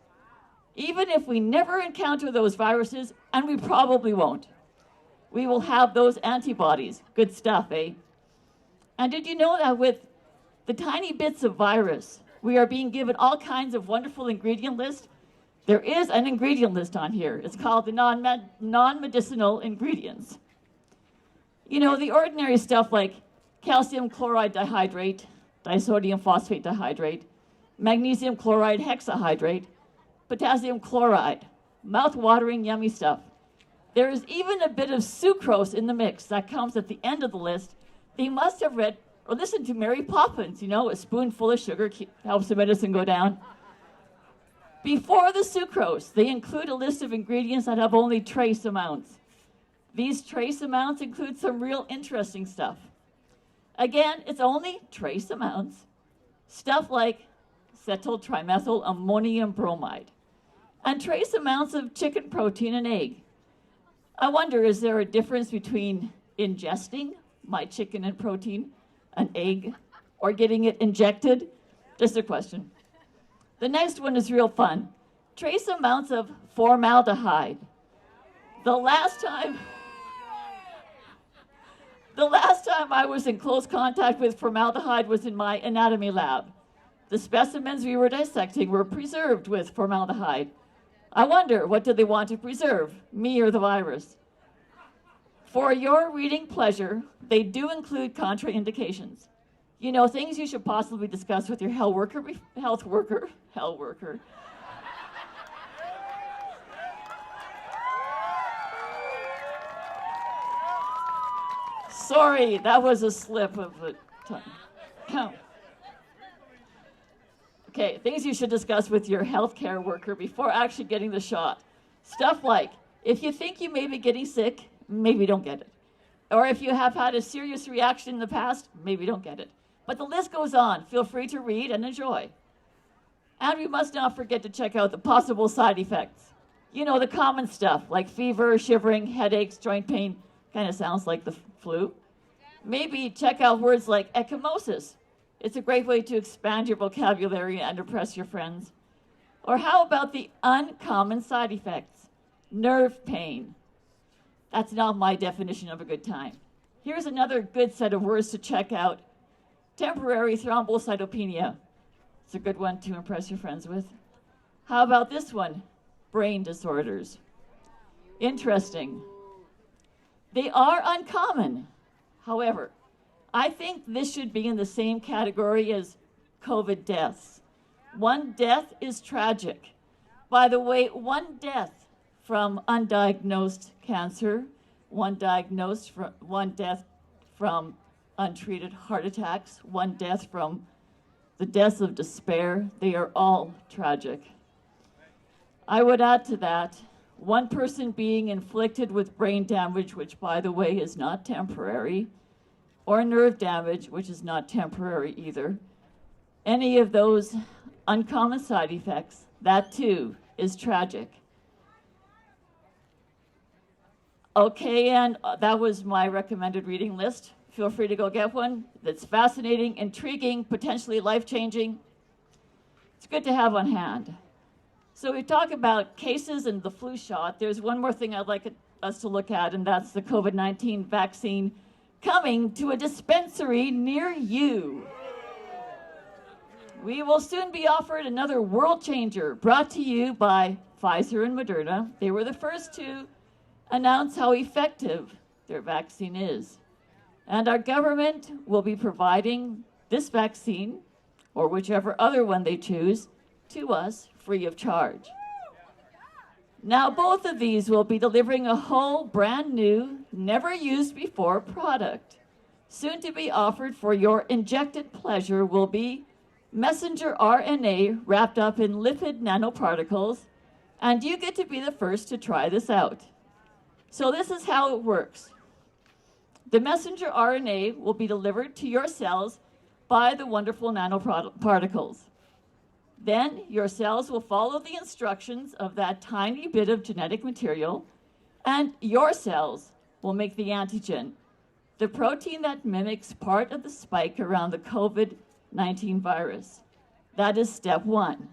Even if we never encounter those viruses, and we probably won't, we will have those antibodies. Good stuff, eh? And did you know that with the tiny bits of virus, we are being given all kinds of wonderful ingredient lists There is an ingredient list on here. It's called the non-medicinal ingredients. You know, the ordinary stuff like calcium chloride dihydrate, disodium phosphate dihydrate, magnesium chloride hexahydrate, potassium chloride, mouth-watering yummy stuff. There is even a bit of sucrose in the mix that comes at the end of the list. They must have read or listened to Mary Poppins, you know, a spoonful of sugar helps the medicine go down. Before the sucrose, they include a list of ingredients that have only trace amounts. These trace amounts include some real interesting stuff. Again, it's only trace amounts. Stuff like cetyl ammonium bromide, and trace amounts of chicken protein and egg. I wonder, is there a difference between ingesting my chicken and protein, an egg, or getting it injected? Just a question. The next one is real fun. Trace amounts of formaldehyde. The last time I was in close contact with formaldehyde was in my anatomy lab. The specimens we were dissecting were preserved with formaldehyde. I wonder, what did they want to preserve, me or the virus? For your reading pleasure, they do include contraindications. You know, things you should possibly discuss with your health worker. Sorry, that was a slip of the tongue. Okay, things you should discuss with your healthcare worker before actually getting the shot. Stuff like, if you think you may be getting sick, maybe don't get it. Or if you have had a serious reaction in the past, maybe don't get it. But the list goes on. Feel free to read and enjoy. And we must not forget to check out the possible side effects. You know, the common stuff like fever, shivering, headaches, joint pain. Kind of sounds like the flu. Maybe check out words like ecchymosis. It's a great way to expand your vocabulary and impress your friends. Or how about the uncommon side effects? Nerve pain. That's not my definition of a good time. Here's another good set of words to check out. Temporary thrombocytopenia. It's a good one to impress your friends with. How about this one? Brain disorders. Interesting. They are uncommon. However, I think this should be in the same category as COVID deaths. One death is tragic. By the way, one death from undiagnosed cancer, one death from untreated heart attacks, one death from the deaths of despair, they are all tragic. I would add to that, one person being inflicted with brain damage, which by the way is not temporary, or nerve damage, which is not temporary either. Any of those uncommon side effects, that too is tragic. Okay, and that was my recommended reading list. Feel free to go get one. That's fascinating, intriguing, potentially life-changing. It's good to have on hand. So we talk about cases and the flu shot. There's one more thing I'd like us to look at, and that's the COVID-19 vaccine coming to a dispensary near you. We will soon be offered another world changer brought to you by Pfizer and Moderna. They were the first to announce how effective their vaccine is. And our government will be providing this vaccine, or whichever other one they choose, to us free of charge. Now, both of these will be delivering a whole brand new, never used before product. Soon to be offered for your injected pleasure will be messenger RNA wrapped up in lipid nanoparticles, and you get to be the first to try this out. So this is how it works. The messenger RNA will be delivered to your cells by the wonderful nanoparticles. Then your cells will follow the instructions of that tiny bit of genetic material, and your cells will make the antigen, the protein that mimics part of the spike around the COVID-19 virus. That is step one.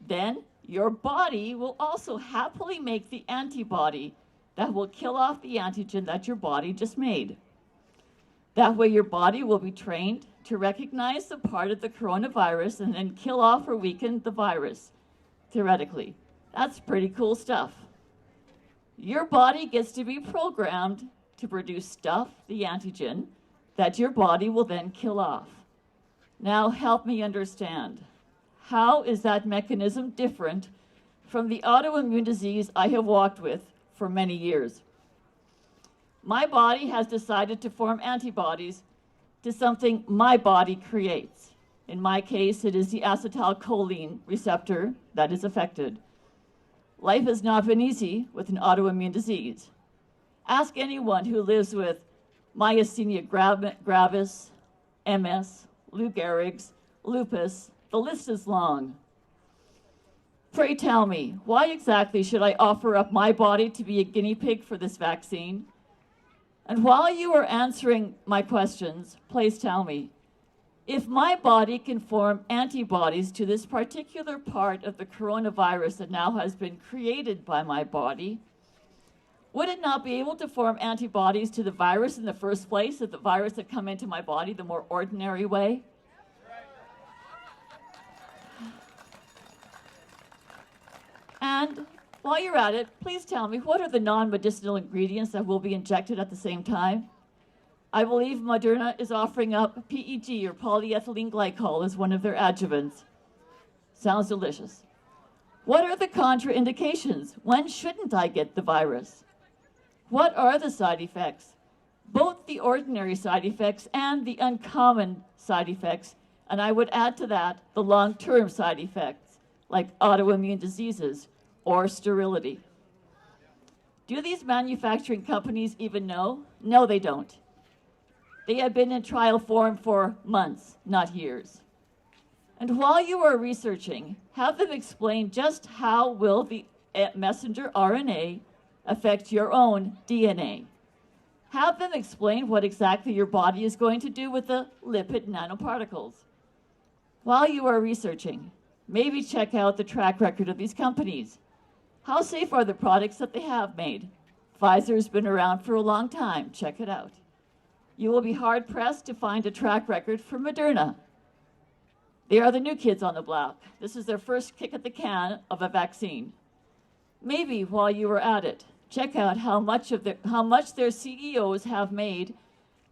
Then your body will also happily make the antibody that will kill off the antigen that your body just made. That way your body will be trained to recognize the part of the coronavirus and then kill off or weaken the virus, theoretically. That's pretty cool stuff. Your body gets to be programmed to produce stuff, the antigen, that your body will then kill off. Now help me understand. How is that mechanism different from the autoimmune disease I have walked with for many years? My body has decided to form antibodies to something my body creates. In my case, it is the acetylcholine receptor that is affected. Life has not been easy with an autoimmune disease. Ask anyone who lives with myasthenia gravis, MS, Lou Gehrig's, lupus. The list is long. Pray tell me, why exactly should I offer up my body to be a guinea pig for this vaccine? And while you are answering my questions, please tell me, if my body can form antibodies to this particular part of the coronavirus that now has been created by my body, would it not be able to form antibodies to the virus in the first place if the virus had come into my body the more ordinary way? And while you're at it, please tell me, what are the non-medicinal ingredients that will be injected at the same time? I believe Moderna is offering up PEG, or polyethylene glycol, as one of their adjuvants. Sounds delicious. What are the contraindications? When shouldn't I get the virus? What are the side effects? Both the ordinary side effects and the uncommon side effects, and I would add to that the long-term side effects, like autoimmune diseases or sterility. Do these manufacturing companies even know? No, they don't. They have been in trial form for months, not years. And while you are researching, have them explain just how will the messenger RNA affect your own DNA. Have them explain what exactly your body is going to do with the lipid nanoparticles. While you are researching, maybe check out the track record of these companies. How safe are the products that they have made? Pfizer's been around for a long time. Check it out. You will be hard-pressed to find a track record for Moderna. They are the new kids on the block. This is their first kick at the can of a vaccine. Maybe while you are at it, check out how much their CEOs have made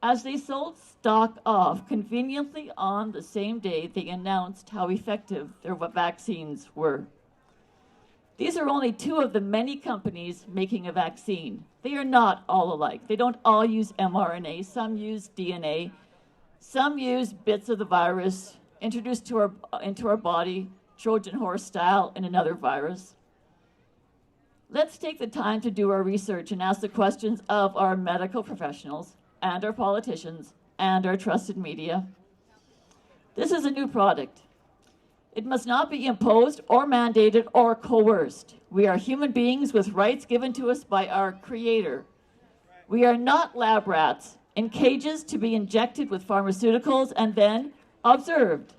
as they sold stock off conveniently on the same day they announced how effective their vaccines were. These are only two of the many companies making a vaccine. They are not all alike. They don't all use mRNA. Some use DNA. Some use bits of the virus introduced into our body, Trojan horse style, in another virus. Let's take the time to do our research and ask the questions of our medical professionals and our politicians and our trusted media. This is a new product. It must not be imposed or mandated or coerced. We are human beings with rights given to us by our Creator. We are not lab rats in cages to be injected with pharmaceuticals and then observed.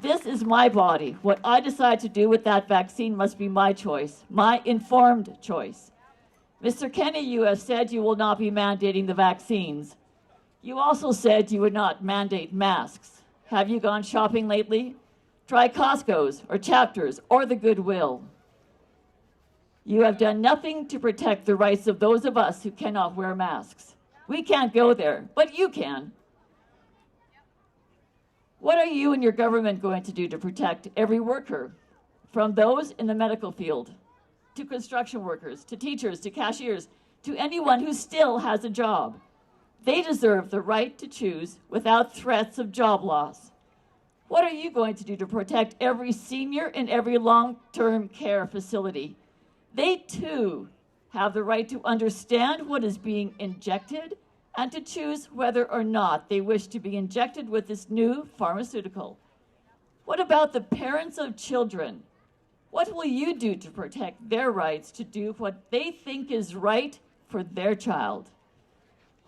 This is my body. What I decide to do with that vaccine must be my choice, my informed choice. Mr. Kenny, you have said you will not be mandating the vaccines. You also said you would not mandate masks. Have you gone shopping lately? Try Costco's or Chapters or the Goodwill. You have done nothing to protect the rights of those of us who cannot wear masks. We can't go there, but you can. What are you and your government going to do to protect every worker, from those in the medical field, to construction workers, to teachers, to cashiers, to anyone who still has a job? They deserve the right to choose without threats of job loss. What are you going to do to protect every senior in every long-term care facility? They too have the right to understand what is being injected and to choose whether or not they wish to be injected with this new pharmaceutical. What about the parents of children? What will you do to protect their rights to do what they think is right for their child?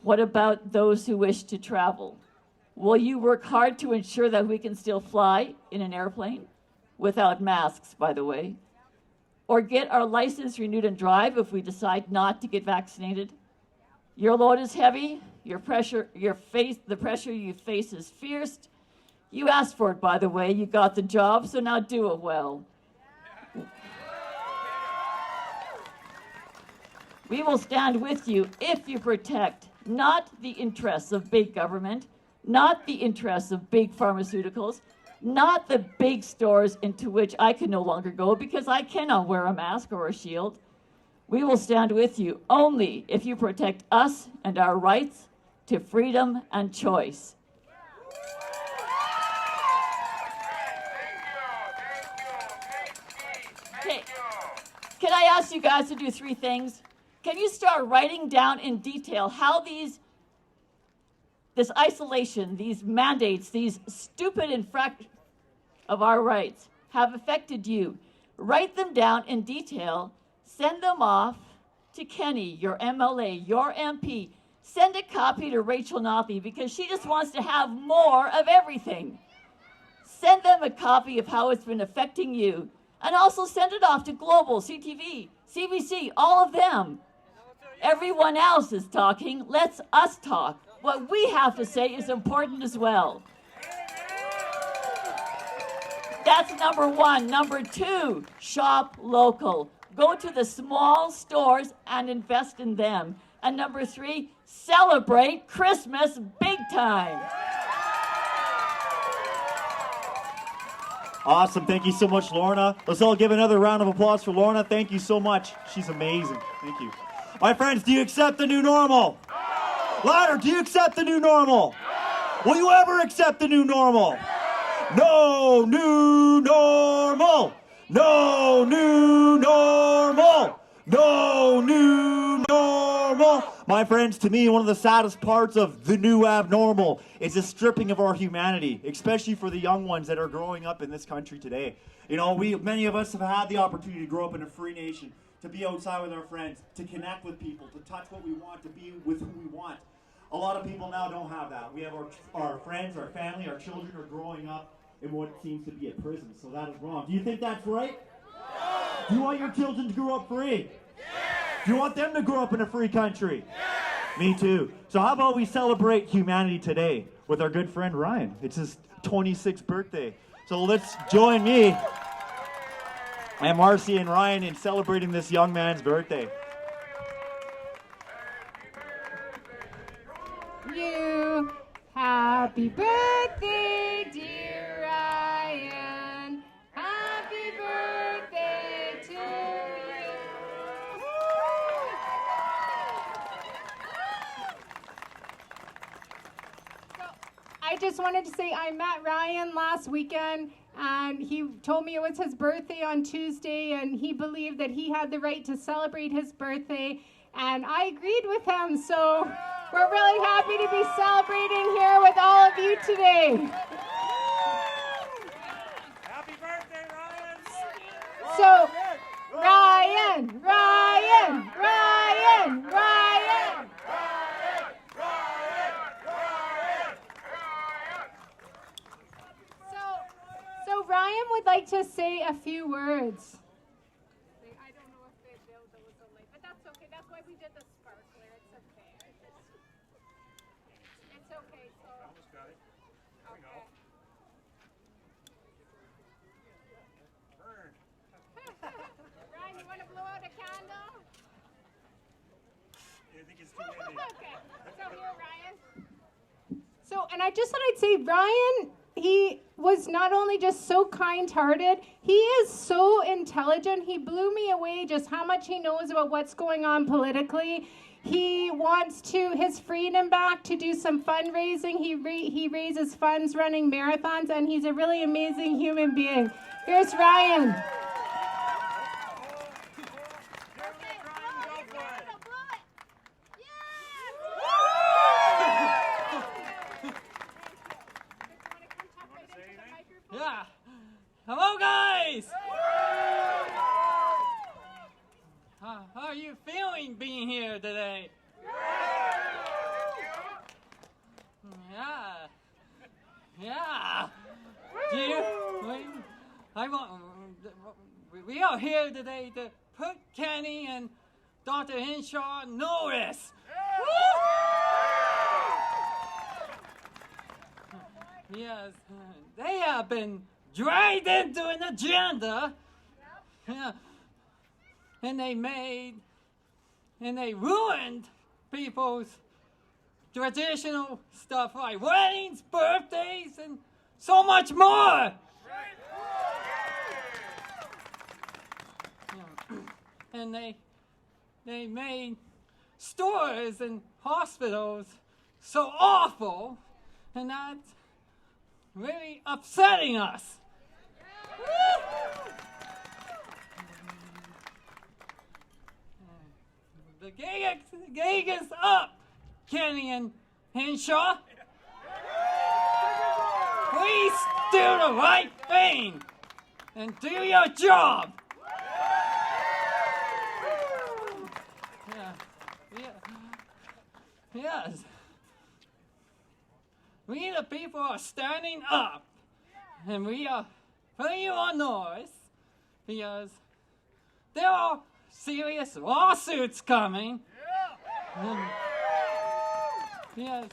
What about those who wish to travel? Will you work hard to ensure that we can still fly in an airplane? Without masks, by the way. Or get our license renewed and drive if we decide not to get vaccinated? Your load is heavy, the pressure you face is fierce. You asked for it, by the way. You got the job, so now do it well. We will stand with you if you protect not the interests of big government, not the interests of big pharmaceuticals, not the big stores into which I can no longer go because I cannot wear a mask or a shield. We will stand with you only if you protect us and our rights to freedom and choice. Okay, can I ask you guys to do 3 things? Can you start writing down in detail how this isolation, these mandates, these stupid infractions of our rights have affected you? Write them down in detail. Send them off to Kenny, your MLA, your MP. Send a copy to Rachel Nothy because she just wants to have more of everything. Send them a copy of how it's been affecting you. And also send it off to Global, CTV, CBC, all of them. Everyone else is talking. Let's us talk. What we have to say is important as well. That's number 1. Number 2, shop local. Go to the small stores and invest in them. And number 3, celebrate Christmas big time. Awesome. Thank you so much, Lorna. Let's all give another round of applause for Lorna. Thank you so much. She's amazing. Thank you. My friends, do you accept the new normal? No. Louder, do you accept the new normal? No. Will you ever accept the new normal? No new normal. No new normal. No new normal. My friends, to me, one of the saddest parts of the new abnormal is the stripping of our humanity, especially for the young ones that are growing up in this country today. You know, many of us have had the opportunity to grow up in a free nation, to be outside with our friends, to connect with people, to touch what we want, to be with who we want. A lot of people now don't have that. We have our friends, our family, our children are growing up in what seems to be a prison, so that is wrong. Do you think that's right? No. Do you want your children to grow up free? Yes. Do you want them to grow up in a free country? Yes. Me too. So how about we celebrate humanity today with our good friend Ryan? It's his 26th birthday. So let's join me and Marcy and Ryan in celebrating this young man's birthday. You. Happy birthday, dear Ryan. Happy birthday to you. So, I just wanted to say I met Ryan last weekend, and he told me it was his birthday on Tuesday, and he believed that he had the right to celebrate his birthday, and I agreed with him, so we're really happy to be celebrating here with all of you today. Happy birthday, Ryan! So, Ryan, Ryan, Ryan, Ryan. So Ryan would like to say a few words. I don't know if they'll so late, but that's okay. That's why we did the sparkler. It's okay. It's okay. So. Almost got it. There we go. Burn. Ryan, you want to blow out a candle? I think it's too windy. Okay. So here, Ryan. So, and I just thought I'd say, Ryan, he was not only just so kind-hearted, he is so intelligent. He blew me away just how much he knows about what's going on politically. He wants his freedom back to do some fundraising. He raises funds running marathons, and he's a really amazing human being. Here's Ryan. Yeah. Hello, guys. How are you feeling being here today? Yeah. Yeah. We are here today to put Kenny and Dr. Henshaw on notice. Yes, they have been dragged into an agenda. Yeah. And they ruined people's traditional stuff like weddings, birthdays, and so much more. And they made stores and hospitals so awful, and that's really upsetting us. The gig is up, Kenny and Henshaw. Please do the right thing and do your job. Yes. We the people are standing up, and we are putting you on notice because there are serious lawsuits coming. Yes.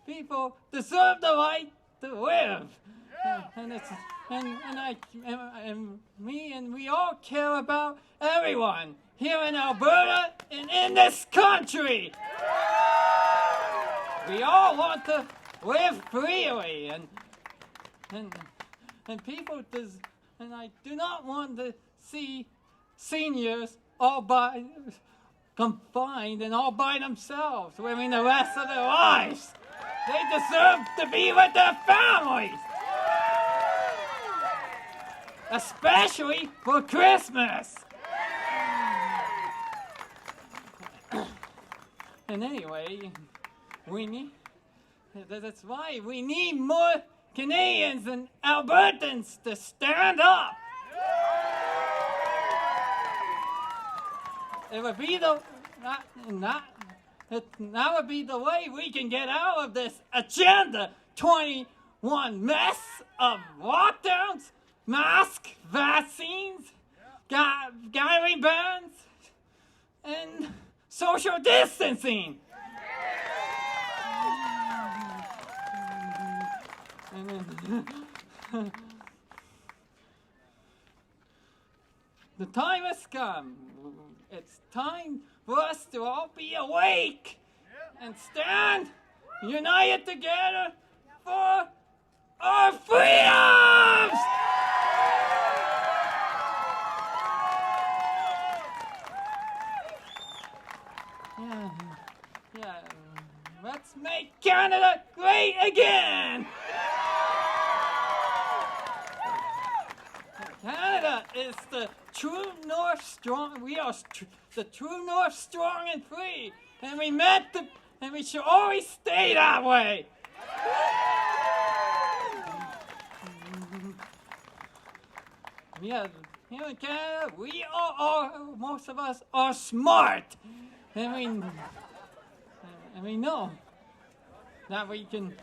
People deserve the right to live, and we all care about everyone here in Alberta and in this country. We all want to live freely, and people and I do not want to see seniors confined and all by themselves, living the rest of their lives. They deserve to be with their families, especially for Christmas. And anyway, that's why we need more Canadians and Albertans to stand up. It would be that would be the way we can get out of this Agenda 21 mess of lockdowns, masks, vaccines, gathering bans, and social distancing. The time has come. It's time for us to all be awake and stand united together for our freedoms! Yeah. Let's make Canada great again! Canada is the true north strong. We are the true north strong and free, and we should always stay that way. Yeah, here in Canada, we are most of us are smart, and we know that we can,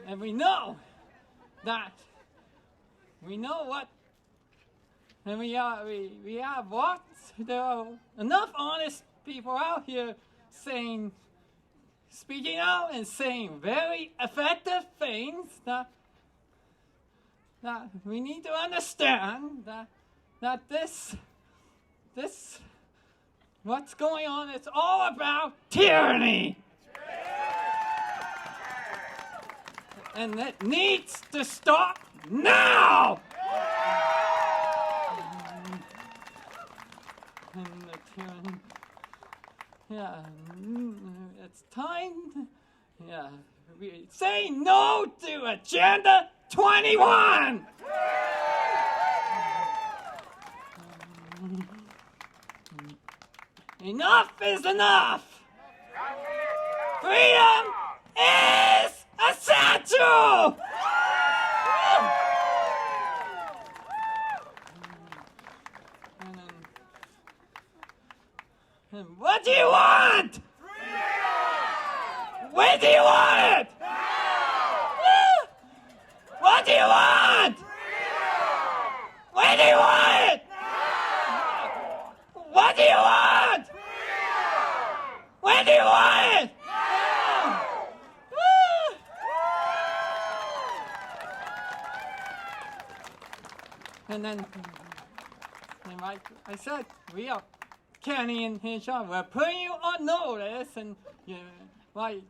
and we know what. And we have lots. There are enough honest people out here speaking out and saying very effective things that we need to understand that this what's going on, it's all about tyranny. And it needs to stop now. Yeah, it's time. Yeah, we say no to Agenda 21. Enough is enough. Freedom is essential. What do you want? Freedom! When do you want it? Now! What do you want? Freedom! When do you want it? Now! What do you want? Freedom! When do you want it? Now! and then, and like I said, we are Kenny and Hinshaw. We're putting you on notice, and like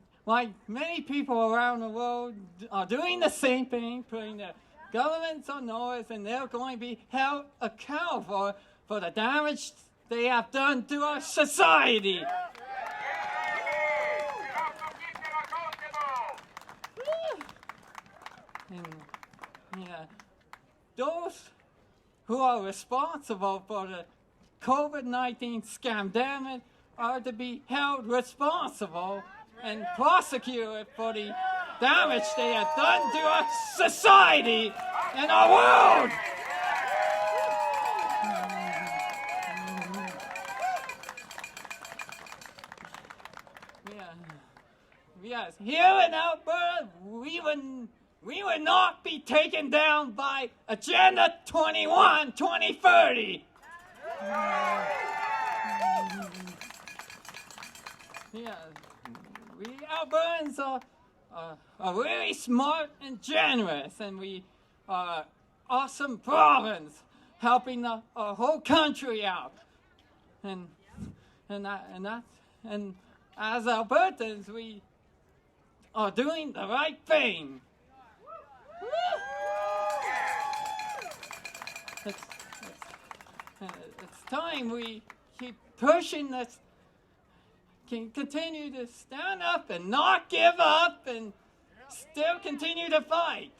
many people around the world are doing the same thing, putting the governments on notice, and they're going to be held accountable for the damage they have done to our society. And those who are responsible for the COVID-19 scandemic are to be held responsible and prosecuted for the damage they have done to our society and our world. Yes, here in Alberta, we would not be taken down by Agenda 21 2030. Yeah, we Albertans are really smart and generous, and we are an awesome province, helping our whole country out. And as Albertans, we are doing the right thing. It's time we keep pushing this, can continue to stand up and not give up and still continue to fight.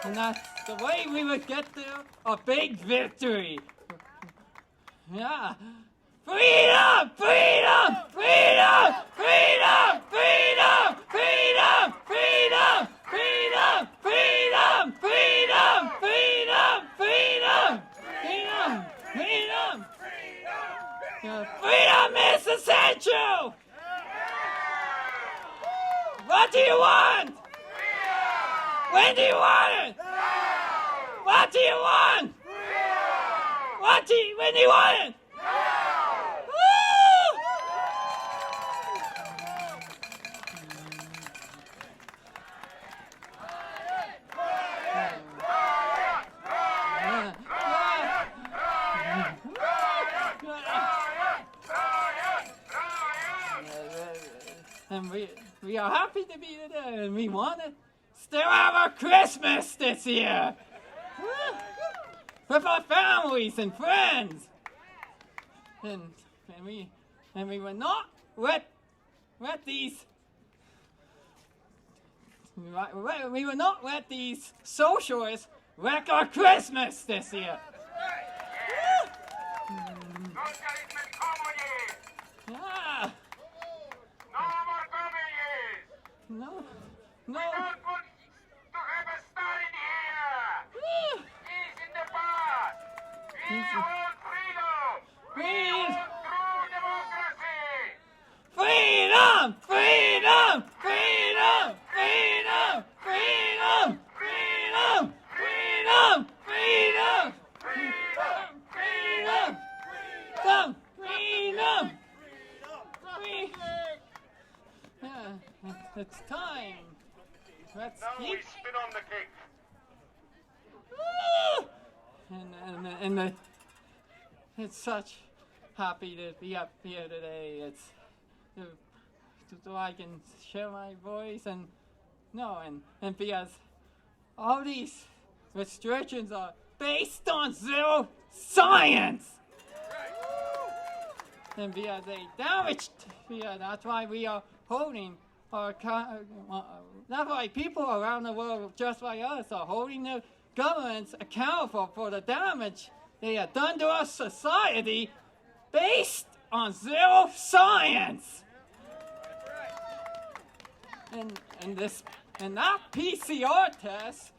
And that's the way we would get to a big victory. Yeah. Freedom! Freedom! Freedom! Freedom! Freedom! Freedom! Freedom! Freedom! Freedom! Freedom! Freedom! Freedom! Freedom! Freedom! Freedom is essential! What do you want? When do you want it? What do you want? When do you want it? And we are happy to be there, and we want to still have our Christmas this year with our families and friends. And we will not let these socialists wreck our Christmas this year. Yeah. No. We don't want to have a Stalin here. He's in the past. We want freedom. We want true democracy. Freedom! Freedom! Freedom! Freedom! Freedom! Freedom! Freedom! Freedom! Freedom! Freedom! Freedom! Yeah, it's time. Let's Now we keep. spit on the cake. And it's such happy to be up here today. It's so I can share my voice and because all these restrictions are based on zero science. And because they damaged, that's why we are holding that's why people around the world just like us are holding their governments accountable for the damage they have done to our society based on zero science. And that PCR test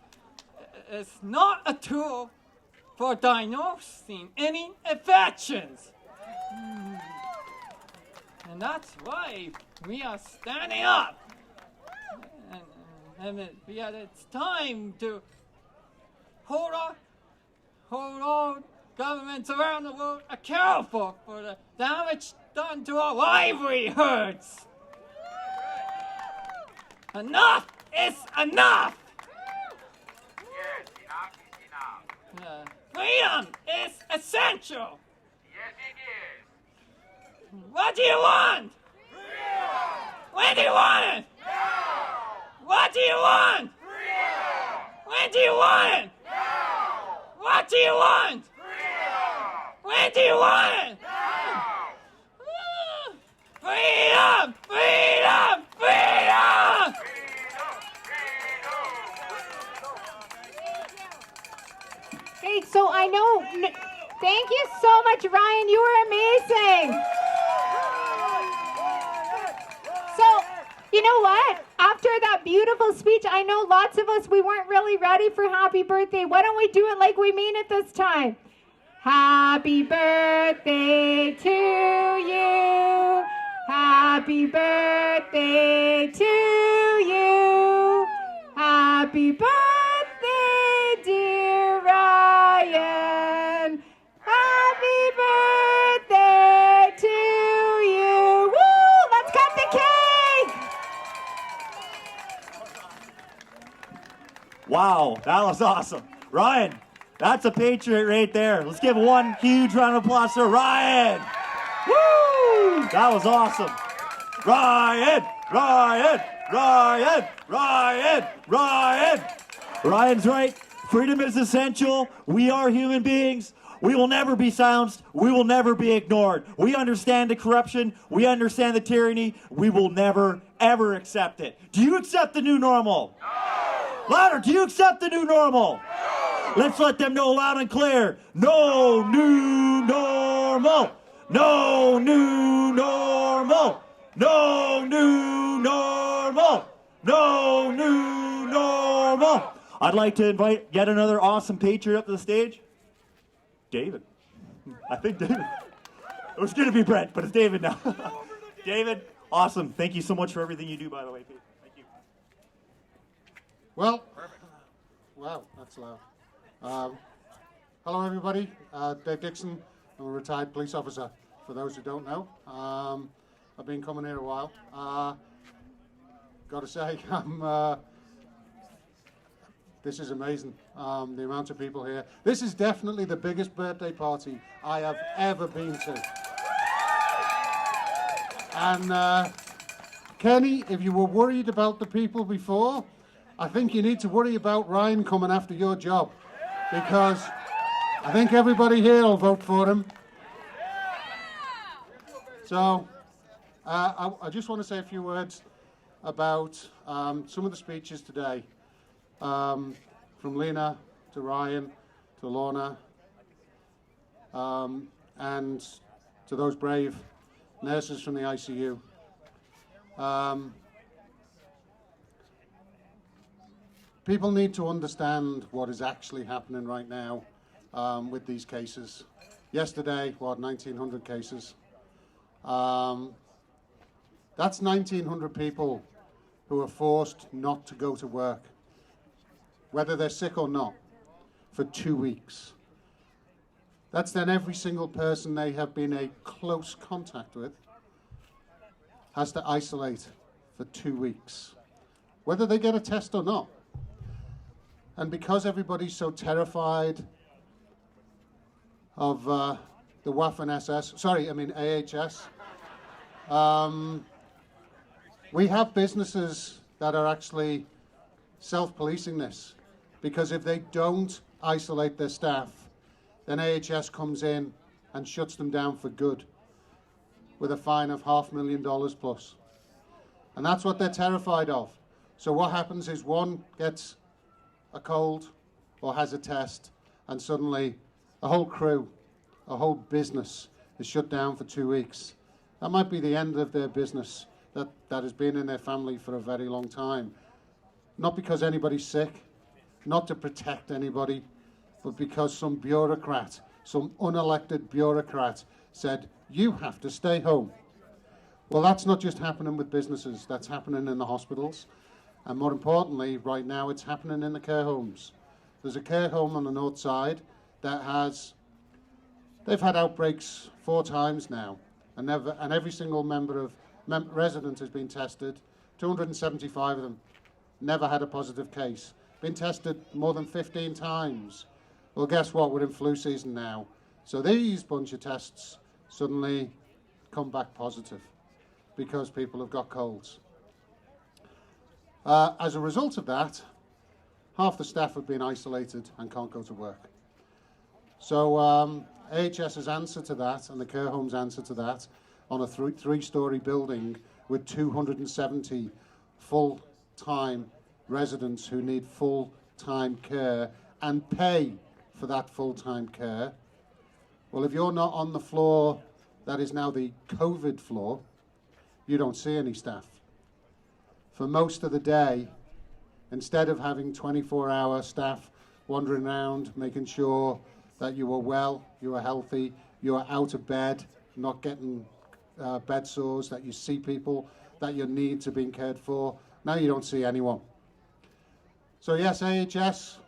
is not a tool for diagnosing any infections. And that's why we are standing up. And it's time to hold all governments around the world accountable for the damage done to our livelihoods. Enough is enough. Yes, enough freedom is essential. Yes, it is. What do you want? When do you want it? What do you want? When do you want it? What do you want? When do you want it? Freedom! Freedom! Freedom! Hey, so I know. Thank you so much, Ryan. You were amazing. So, you know what? After that beautiful speech, I know lots of us, we weren't really ready for happy birthday. Why don't we do it like we mean it this time? Happy birthday to you. Happy birthday to you. Happy birthday, dear Ryan. Happy birthday to you. Woo! Let's cut the cake! Wow, that was awesome. Ryan, that's a patriot right there. Let's give one huge round of applause for Ryan. Woo! That was awesome. Ryan, Ryan, Ryan, Ryan, Ryan. Ryan's right. Freedom is essential. We are human beings. We will never be silenced. We will never be ignored. We understand the corruption. We understand the tyranny. We will never, ever accept it. Do you accept the new normal? No. Louder, do you accept the new normal? No. Let's let them know loud and clear. No new normal. No new normal. No new normal. No new normal. I'd like to invite yet another awesome patriot up to the stage. David. I think David. It was going to be Brent, but it's David now. David, awesome. Thank you so much for everything you do, by the way, Pete. Thank you. Well, wow, that's loud. Hello, everybody. Dave Dixon. I'm a retired police officer, for those who don't know. I've been coming here a while. Got to say, this is amazing, the amount of people here. This is definitely the biggest birthday party I have ever been to. And Kenny, if you were worried about the people before, I think you need to worry about Ryan coming after your job, because I think everybody here will vote for him. So I just want to say a few words about some of the speeches today. From Lena to Ryan to Lorna, and to those brave nurses from the ICU. People need to understand what is actually happening right now with these cases. Yesterday, 1,900 cases. That's 1,900 people who are forced not to go to work, whether they're sick or not, for 2 weeks. That's then every single person they have been a close contact with has to isolate for 2 weeks, whether they get a test or not. And because everybody's so terrified of the Waffen-SS, AHS, we have businesses that are actually self-policing this. Because if they don't isolate their staff, then AHS comes in and shuts them down for good with a fine of $500,000 plus. And that's what they're terrified of. So what happens is one gets a cold or has a test, and suddenly a whole crew, a whole business is shut down for 2 weeks. That might be the end of their business that has been in their family for a very long time. Not because anybody's sick, not to protect anybody, but because some bureaucrat, some unelected bureaucrat said, you have to stay home. Well, that's not just happening with businesses, that's happening in the hospitals. And more importantly, right now, it's happening in the care homes. There's a care home on the north side that they've had outbreaks 4 times now, and every single resident has been tested, 275 of them. Never had a positive case. Been tested more than 15 times. Well, guess what? We're in flu season now. So these bunch of tests suddenly come back positive because people have got colds. As a result of that, half the staff have been isolated and can't go to work. So AHS's answer to that and the care home's answer to that on a three-story building with 270 full-time residents who need full-time care and pay for that full-time care. Well, if you're not on the floor that is now the COVID floor, you don't see any staff. For most of the day, instead of having 24-hour staff wandering around, making sure that you were well, you were healthy, you were out of bed, not getting bed sores, that you see people, that your needs are being cared for, now you don't see anyone. So yes, AHS,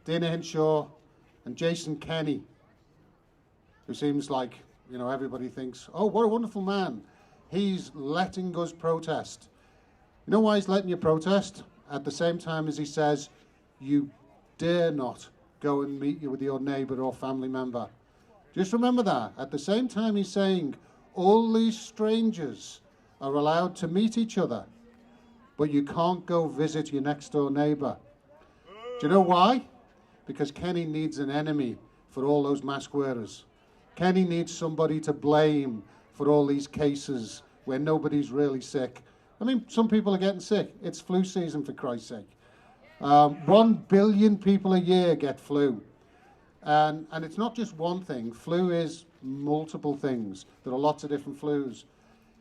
Dana Hinshaw, and Jason Kenny, who seems like, you know, everybody thinks, oh, what a wonderful man. He's letting us protest. You know why he's letting you protest? At the same time as he says, you dare not go and meet you with your neighbor or family member. Just remember that. At the same time he's saying, all these strangers are allowed to meet each other, but you can't go visit your next door neighbor. Do you know why? Because Kenny needs an enemy for all those mask wearers. Kenny needs somebody to blame for all these cases where nobody's really sick. I mean, some people are getting sick. It's flu season, for Christ's sake. 1 billion people a year get flu. And it's not just one thing. Flu is multiple things. There are lots of different flus.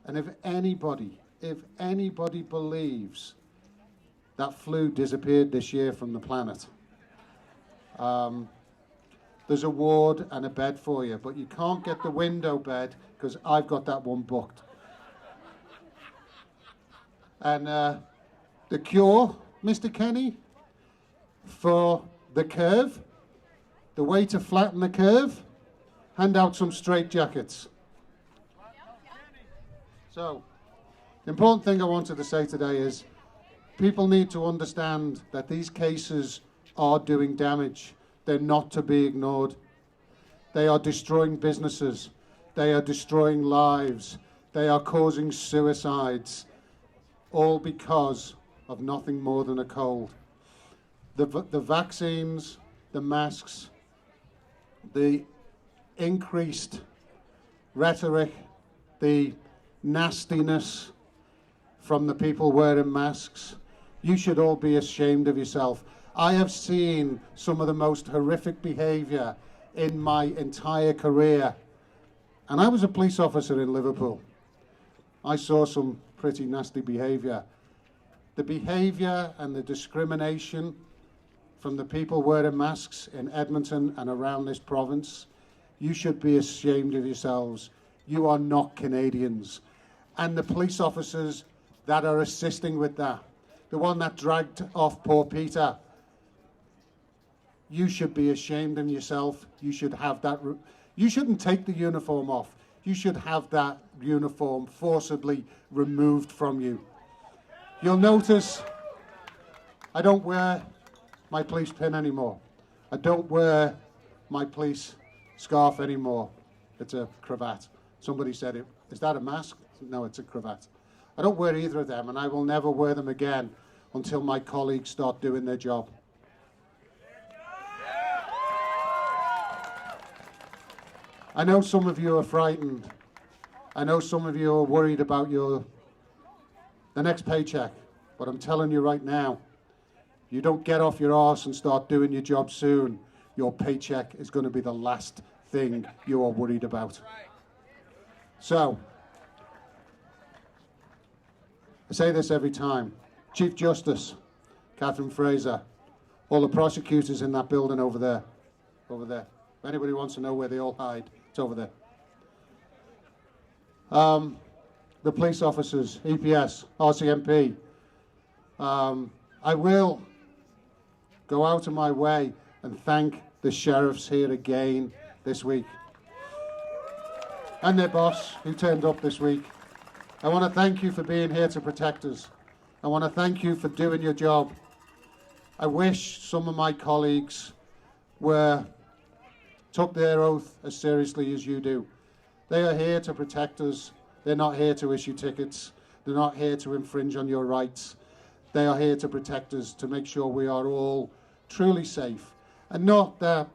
And if anybody believes that flu disappeared this year from the planet, there's a ward and a bed for you, but you can't get the window bed because I've got that one booked. And the cure, Mr. Kenny, for the curve, the way to flatten the curve, hand out some straitjackets. So, the important thing I wanted to say today is people need to understand that these cases are doing damage. They're not to be ignored. They are destroying businesses. They are destroying lives. They are causing suicides, all because of nothing more than a cold. The vaccines, the masks, the increased rhetoric, the nastiness from the people wearing masks, you should all be ashamed of yourself. I have seen some of the most horrific behaviour in my entire career. And I was a police officer in Liverpool. I saw some pretty nasty behaviour. The behaviour and the discrimination from the people wearing masks in Edmonton and around this province, you should be ashamed of yourselves. You are not Canadians. And the police officers that are assisting with that, the one that dragged off poor Peter, you should be ashamed of yourself. You should have that. You shouldn't take the uniform off. You should have that uniform forcibly removed from you. You'll notice I don't wear my police pin anymore. I don't wear my police scarf anymore. It's a cravat. Somebody said it. Is that a mask? No, it's a cravat. I don't wear either of them, and I will never wear them again until my colleagues start doing their job. I know some of you are frightened. I know some of you are worried about the next paycheck. But I'm telling you right now, you don't get off your arse and start doing your job soon, your paycheck is going to be the last thing you are worried about. So, I say this every time. Chief Justice, Catherine Fraser, all the prosecutors in that building over there. If anybody wants to know where they all hide, it's over there. The police officers, EPS, RCMP. I will go out of my way and thank the sheriffs here again this week. And their boss, who turned up this week. I want to thank you for being here to protect us. I want to thank you for doing your job. I wish some of my colleagues were took their oath as seriously as you do. They are here to protect us. They're not here to issue tickets. They're not here to infringe on your rights. They are here to protect us, to make sure we are all truly safe. And not that,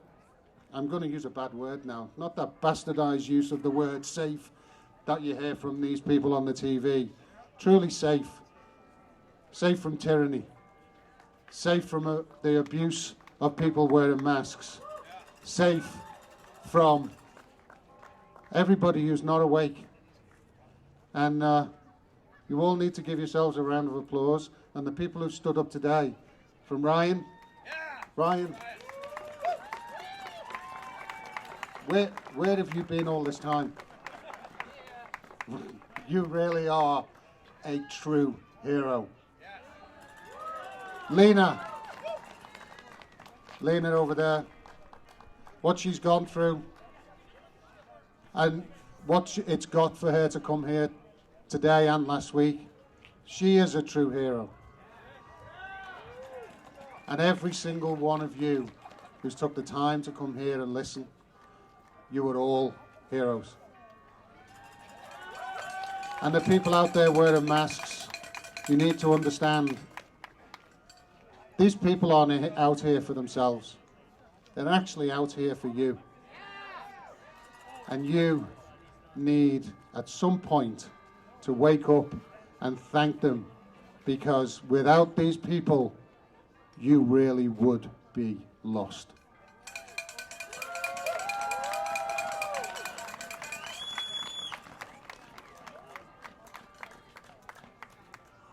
I'm going to use a bad word now, not that bastardized use of the word safe that you hear from these people on the TV. Truly safe. Safe from tyranny. Safe from the abuse of people wearing masks. Safe from everybody who's not awake. And you all need to give yourselves a round of applause. And the people who stood up today, from Ryan. Ryan, where have you been all this time? You really are a true hero. Lena over there, what she's gone through and what it's got for her to come here today and last week, she is a true hero. And every single one of you who's took the time to come here and listen, you are all heroes. And the people out there wearing masks, you need to understand, these people aren't out here for themselves. They're actually out here for you. And you need, at some point, to wake up and thank them, because without these people, you really would be lost.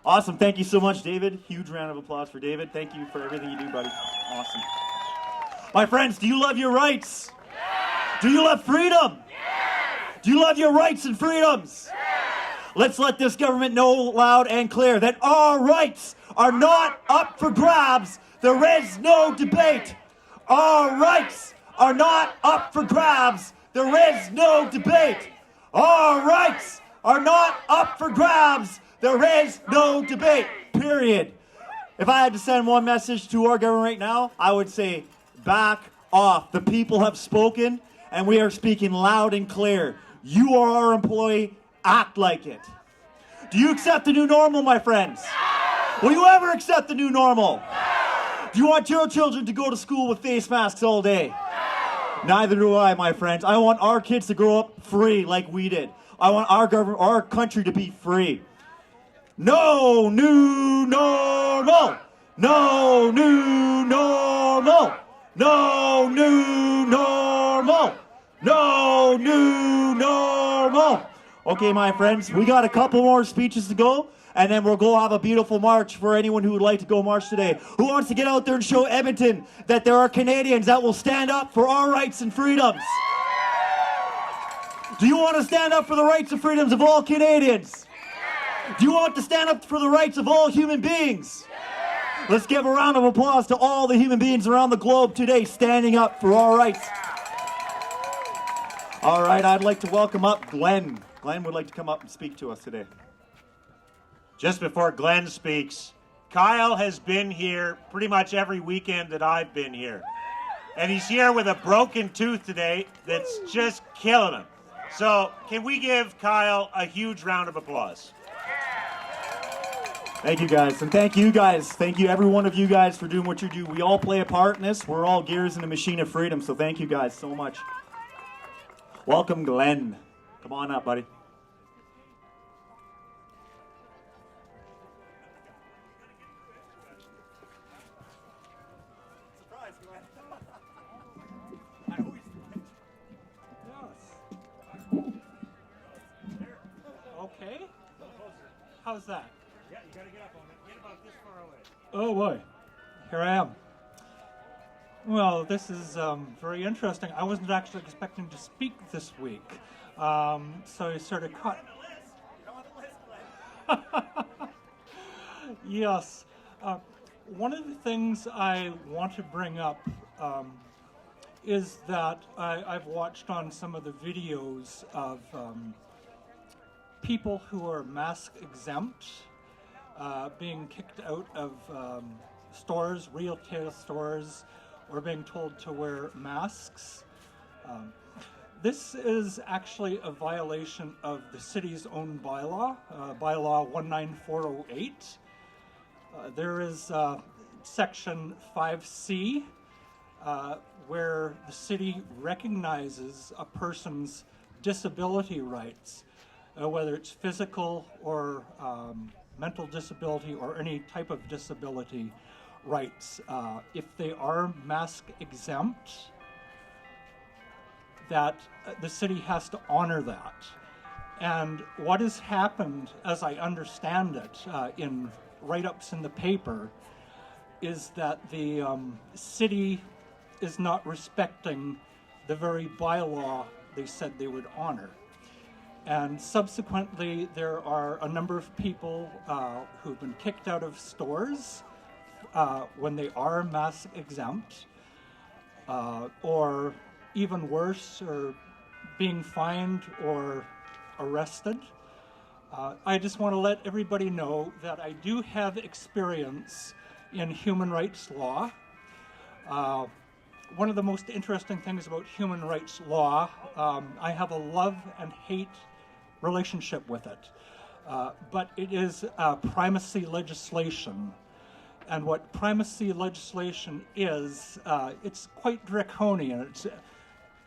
Awesome. Thank you so much, David. Huge round of applause for David. Thank you for everything you do, buddy. Awesome. My friends, do you love your rights? Yes. Do you love freedom? Yes. Do you love your rights and freedoms? Yes. Let's let this government know loud and clear that our rights are not up for grabs. There is no debate. Our rights are not up for grabs. There is no debate. Our rights are not up for grabs. There is no debate, period. If I had to send one message to our government right now, I would say, back off. The people have spoken, and we are speaking loud and clear. You are our employee. Act like it. Do you accept the new normal, my friends? Will you ever accept the new normal? Do you want your children to go to school with face masks all day? Neither do I, my friends. I want our kids to grow up free like we did. I want our government, our country to be free. No new normal. No new normal. No new normal. No new normal. Okay, my friends, we got a couple more speeches to go, and then we'll go have a beautiful march for anyone who would like to go march today. Who wants to get out there and show Edmonton that there are Canadians that will stand up for our rights and freedoms? Do you want to stand up for the rights and freedoms of all Canadians? Do you want to stand up for the rights of all human beings? Let's give a round of applause to all the human beings around the globe today standing up for our rights. All right, I'd like to welcome up Glenn. Glenn would like to come up and speak to us today. Just before Glenn speaks, Kyle has been here pretty much every weekend that I've been here. And he's here with a broken tooth today that's just killing him. So can we give Kyle a huge round of applause? Thank you, guys. And thank you, guys. Thank you, every one of you guys, for doing what you do. We all play a part in this. We're all gears in a machine of freedom. So thank you, guys, so much. Welcome, Glenn. Come on up, buddy. Surprise, Glenn. Okay. How's that? Yeah, you gotta get up on it. Get about this far away. Oh boy, here I am. Well, this is very interesting. I wasn't actually expecting to speak this week, so you sort of caught. Yes. One of the things I want to bring up is that I've watched on some of the videos of people who are mask exempt being kicked out of stores, retail stores, or being told to wear masks. This is actually a violation of the city's own bylaw, bylaw 19408. There is section 5C where the city recognizes a person's disability rights, whether it's physical or mental disability or any type of disability rights. If they are mask exempt, that the city has to honor that. And what has happened, as I understand it, in write-ups in the paper, is that the city is not respecting the very bylaw they said they would honor. And subsequently, there are a number of people who've been kicked out of stores when they are mask exempt, or even worse, or being fined or arrested. I just want to let everybody know that I do have experience in human rights law. One of the most interesting things about human rights law, I have a love and hate relationship with it. But it is primacy legislation. And what primacy legislation is, it's quite draconian. It's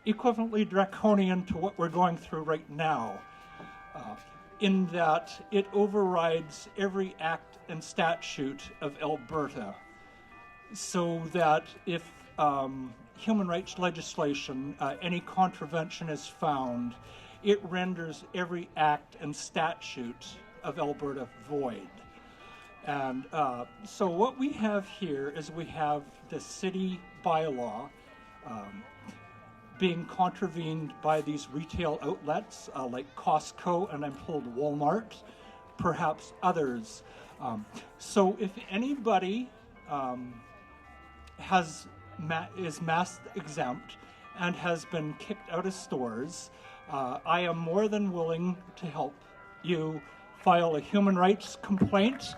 equivalently draconian to what we're going through right now, in that it overrides every act and statute of Alberta, so that if human rights legislation, any contravention is found, it renders every act and statute of Alberta void. And so what we have here is we have the city bylaw being contravened by these retail outlets like Costco and I'm told Walmart, perhaps others. So if anybody is mask exempt and has been kicked out of stores, I am more than willing to help you file a human rights complaint.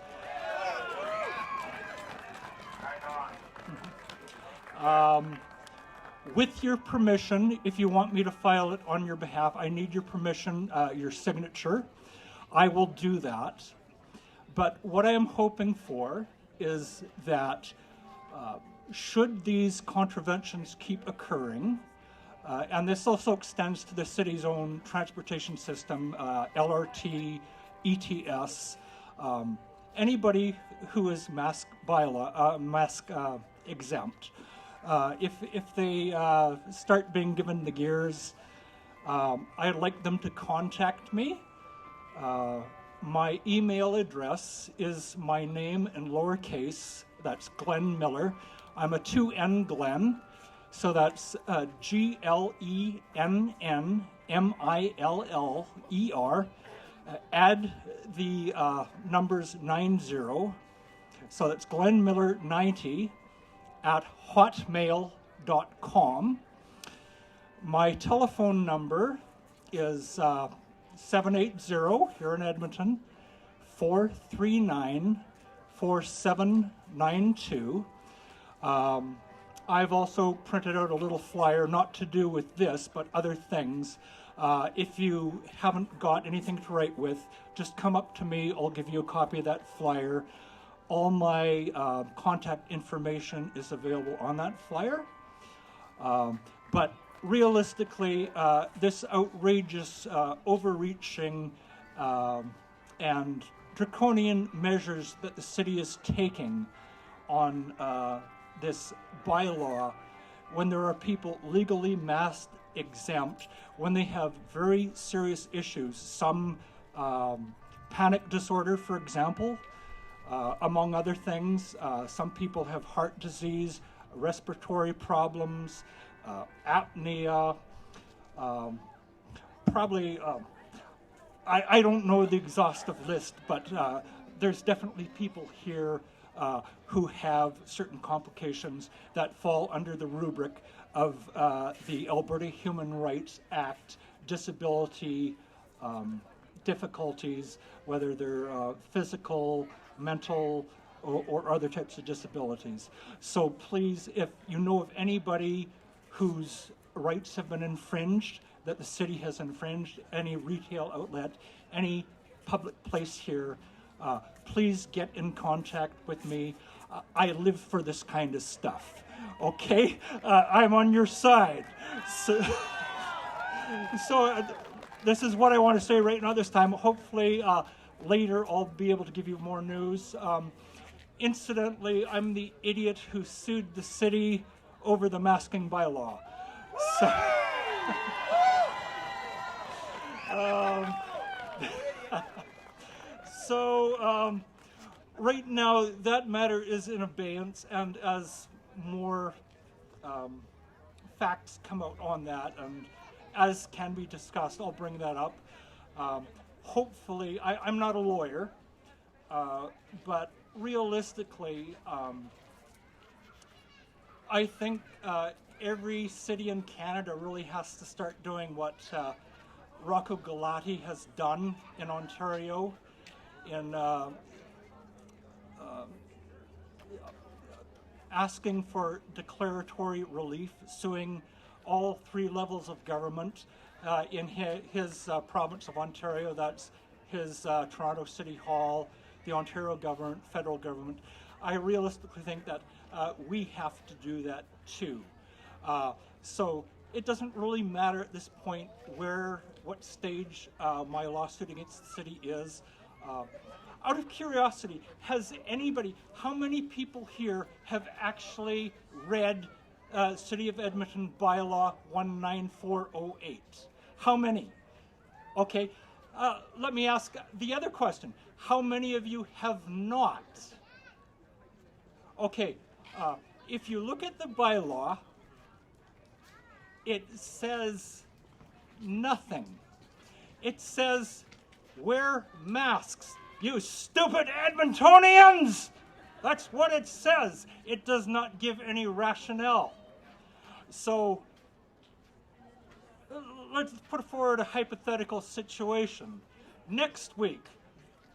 With your permission, if you want me to file it on your behalf, I need your permission, your signature. I will do that. But what I am hoping for is that should these contraventions keep occurring, and this also extends to the city's own transportation system, LRT, ETS, anybody who is mask exempt. If they start being given the gears, I'd like them to contact me. My email address is my name in lowercase. That's Glenn Miller. I'm a 2N Glenn, so that's GLENNMILLER. Add the numbers 90, so that's Glenn Miller 90 at hotmail.com. My telephone number is 780 here in Edmonton, 439-4792. I've also printed out a little flyer, not to do with this, but other things. If you haven't got anything to write with, just come up to me. I'll give you a copy of that flyer. All my contact information is available on that flyer. But realistically, this outrageous, overreaching, and draconian measures that the city is taking on this bylaw, when there are people legally mask exempt, when they have very serious issues, some panic disorder, for example, among other things. Some people have heart disease, respiratory problems, apnea, probably, I don't know the exhaustive list, but there's definitely people here who have certain complications that fall under the rubric of the Alberta Human Rights Act disability difficulties, whether they're physical, mental, or other types of disabilities. So please, if you know of anybody who's rights have been infringed, that the city has infringed, any retail outlet, any public place here, please get in contact with me. I live for this kind of stuff, okay? I'm on your side. So this is what I want to say right now this time. Hopefully later I'll be able to give you more news. Incidentally, I'm the idiot who sued the city over the masking bylaw. So, right now that matter is in abeyance, and as more facts come out on that, and as can be discussed, I'll bring that up. Hopefully, I'm not a lawyer, but realistically, I think every city in Canada really has to start doing what Rocco Galati has done in Ontario, in asking for declaratory relief, suing all 3 levels of government in his province of Ontario. That's his Toronto City Hall, the Ontario government, federal government. I realistically think that we have to do that too. So it doesn't really matter at this point what stage my lawsuit against the city is. Out of curiosity, how many people here have actually read City of Edmonton Bylaw 19408? How many? Okay, let me ask the other question. How many of you have not? Okay, if you look at the bylaw, it says nothing. It says, wear masks, you stupid Edmontonians! That's what it says. It does not give any rationale. So, let's put forward a hypothetical situation. Next week,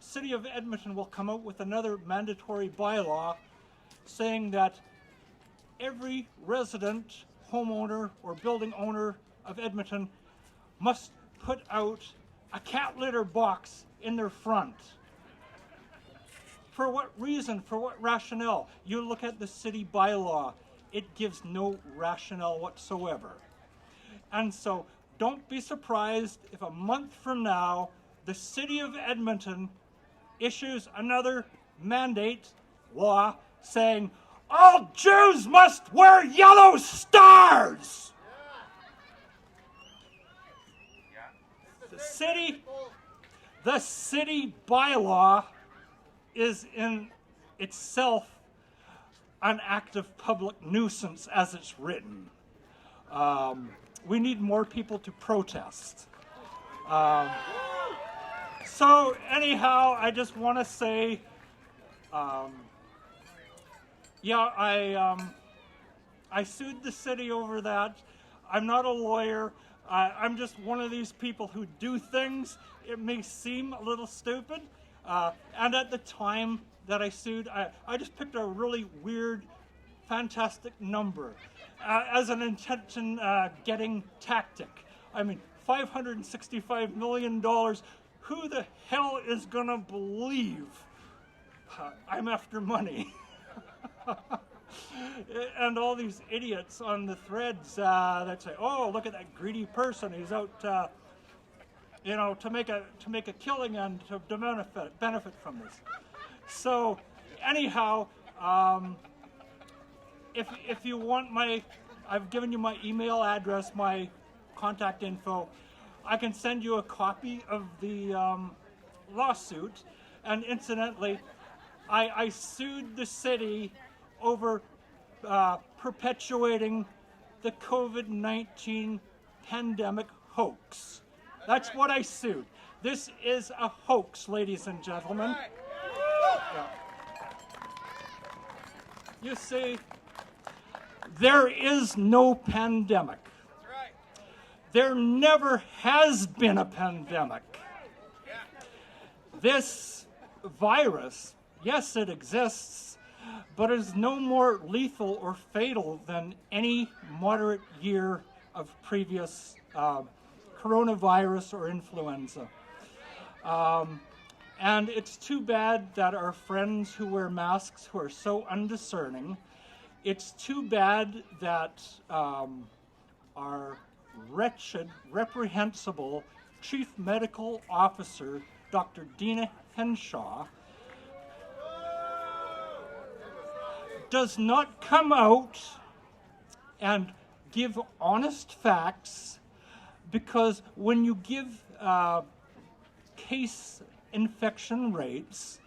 City of Edmonton will come out with another mandatory bylaw saying that every resident, homeowner, or building owner of Edmonton must put out a cat litter box in their front. For what reason? For what rationale? You look at the city bylaw, it gives no rationale whatsoever. And so, don't be surprised if a month from now, the city of Edmonton issues another mandate law saying, all Jews must wear yellow stars! The city bylaw is in itself an act of public nuisance as it's written. We need more people to protest. So anyhow, I just want to say, I sued the city over that. I'm not a lawyer. I'm just one of these people who do things. It may seem a little stupid. And at the time that I sued, I just picked a really weird, fantastic number as an intention-getting tactic. I mean, $565 million. Who the hell is going to believe I'm after money? And all these idiots on the threads that say, "Oh, look at that greedy person. He's out, to make a killing and to benefit from this." So, anyhow, if you want I've given you my email address, my contact info. I can send you a copy of the lawsuit. And incidentally, I sued the city over perpetuating the COVID-19 pandemic hoax. That's what I sued. This is a hoax, ladies and gentlemen. Yeah. You see, there is no pandemic. There never has been a pandemic. This virus, yes, it exists, but is no more lethal or fatal than any moderate year of previous coronavirus or influenza. And it's too bad that our friends who wear masks, who are so undiscerning, it's too bad that our wretched, reprehensible Chief Medical Officer, Dr. Dina Henshaw, does not come out and give honest facts, because when you give case infection rates,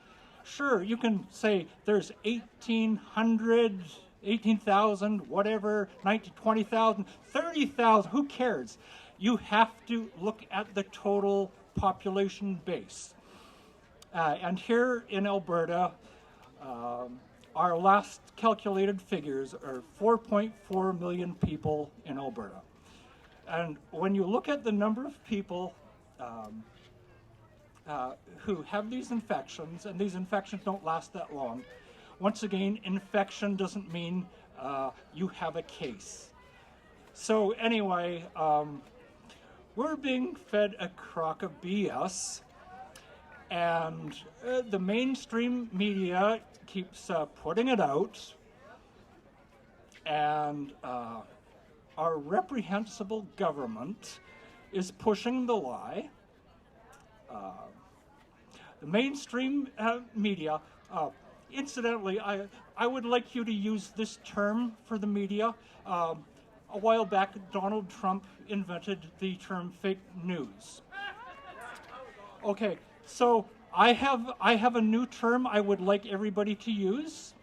sure, you can say there's 1,800, 18,000, whatever, 19, 20,000, 30,000, who cares? You have to look at the total population base. And here in Alberta, our last calculated figures are 4.4 million people in Alberta. And when you look at the number of people who have these infections, and these infections don't last that long, once again, infection doesn't mean you have a case. So anyway, we're being fed a crock of BS, and the mainstream media keeps putting it out, and our reprehensible government is pushing the lie. The mainstream media, incidentally, I would like you to use this term for the media. A while back, Donald Trump invented the term fake news. Okay, so I have a new term I would like everybody to use.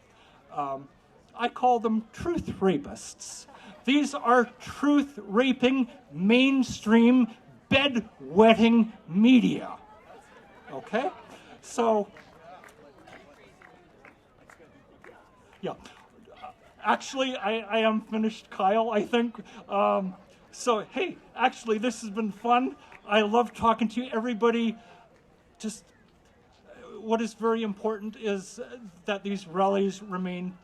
I call them truth rapists. These are truth-raping, mainstream, bed-wetting media. Okay? So, yeah. Actually, I am finished, Kyle, I think. So, hey, actually, this has been fun. I love talking to you. Everybody, just what is very important is that these rallies remain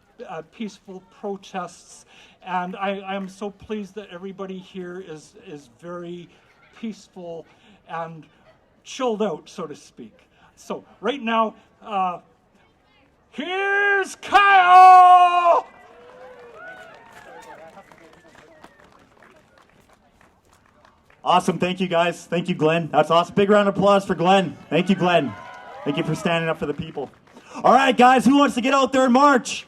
peaceful protests. And I am so pleased that everybody here is very peaceful and chilled out, so to speak. So, right now, here's Kyle! Awesome. Thank you, guys. Thank you, Glenn. That's awesome. Big round of applause for Glenn. Thank you, Glenn. Thank you for standing up for the people. All right, guys, who wants to get out there and march?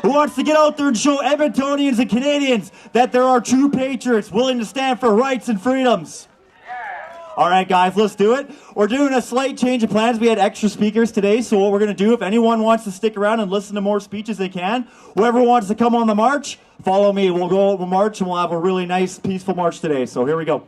Who wants to get out there and show Edmontonians and Canadians that there are true patriots willing to stand for rights and freedoms? All right, guys, let's do it. We're doing a slight change of plans. We had extra speakers today, so what we're going to do, if anyone wants to stick around and listen to more speeches, they can. Whoever wants to come on the march, follow me. We'll march, and we'll have a really nice, peaceful march today. So here we go.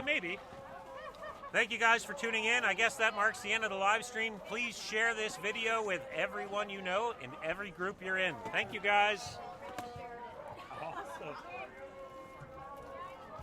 Maybe. Thank you guys for tuning in. I guess that marks the end of the live stream. Please share this video with everyone you know in every group you're in. Thank you guys. Awesome.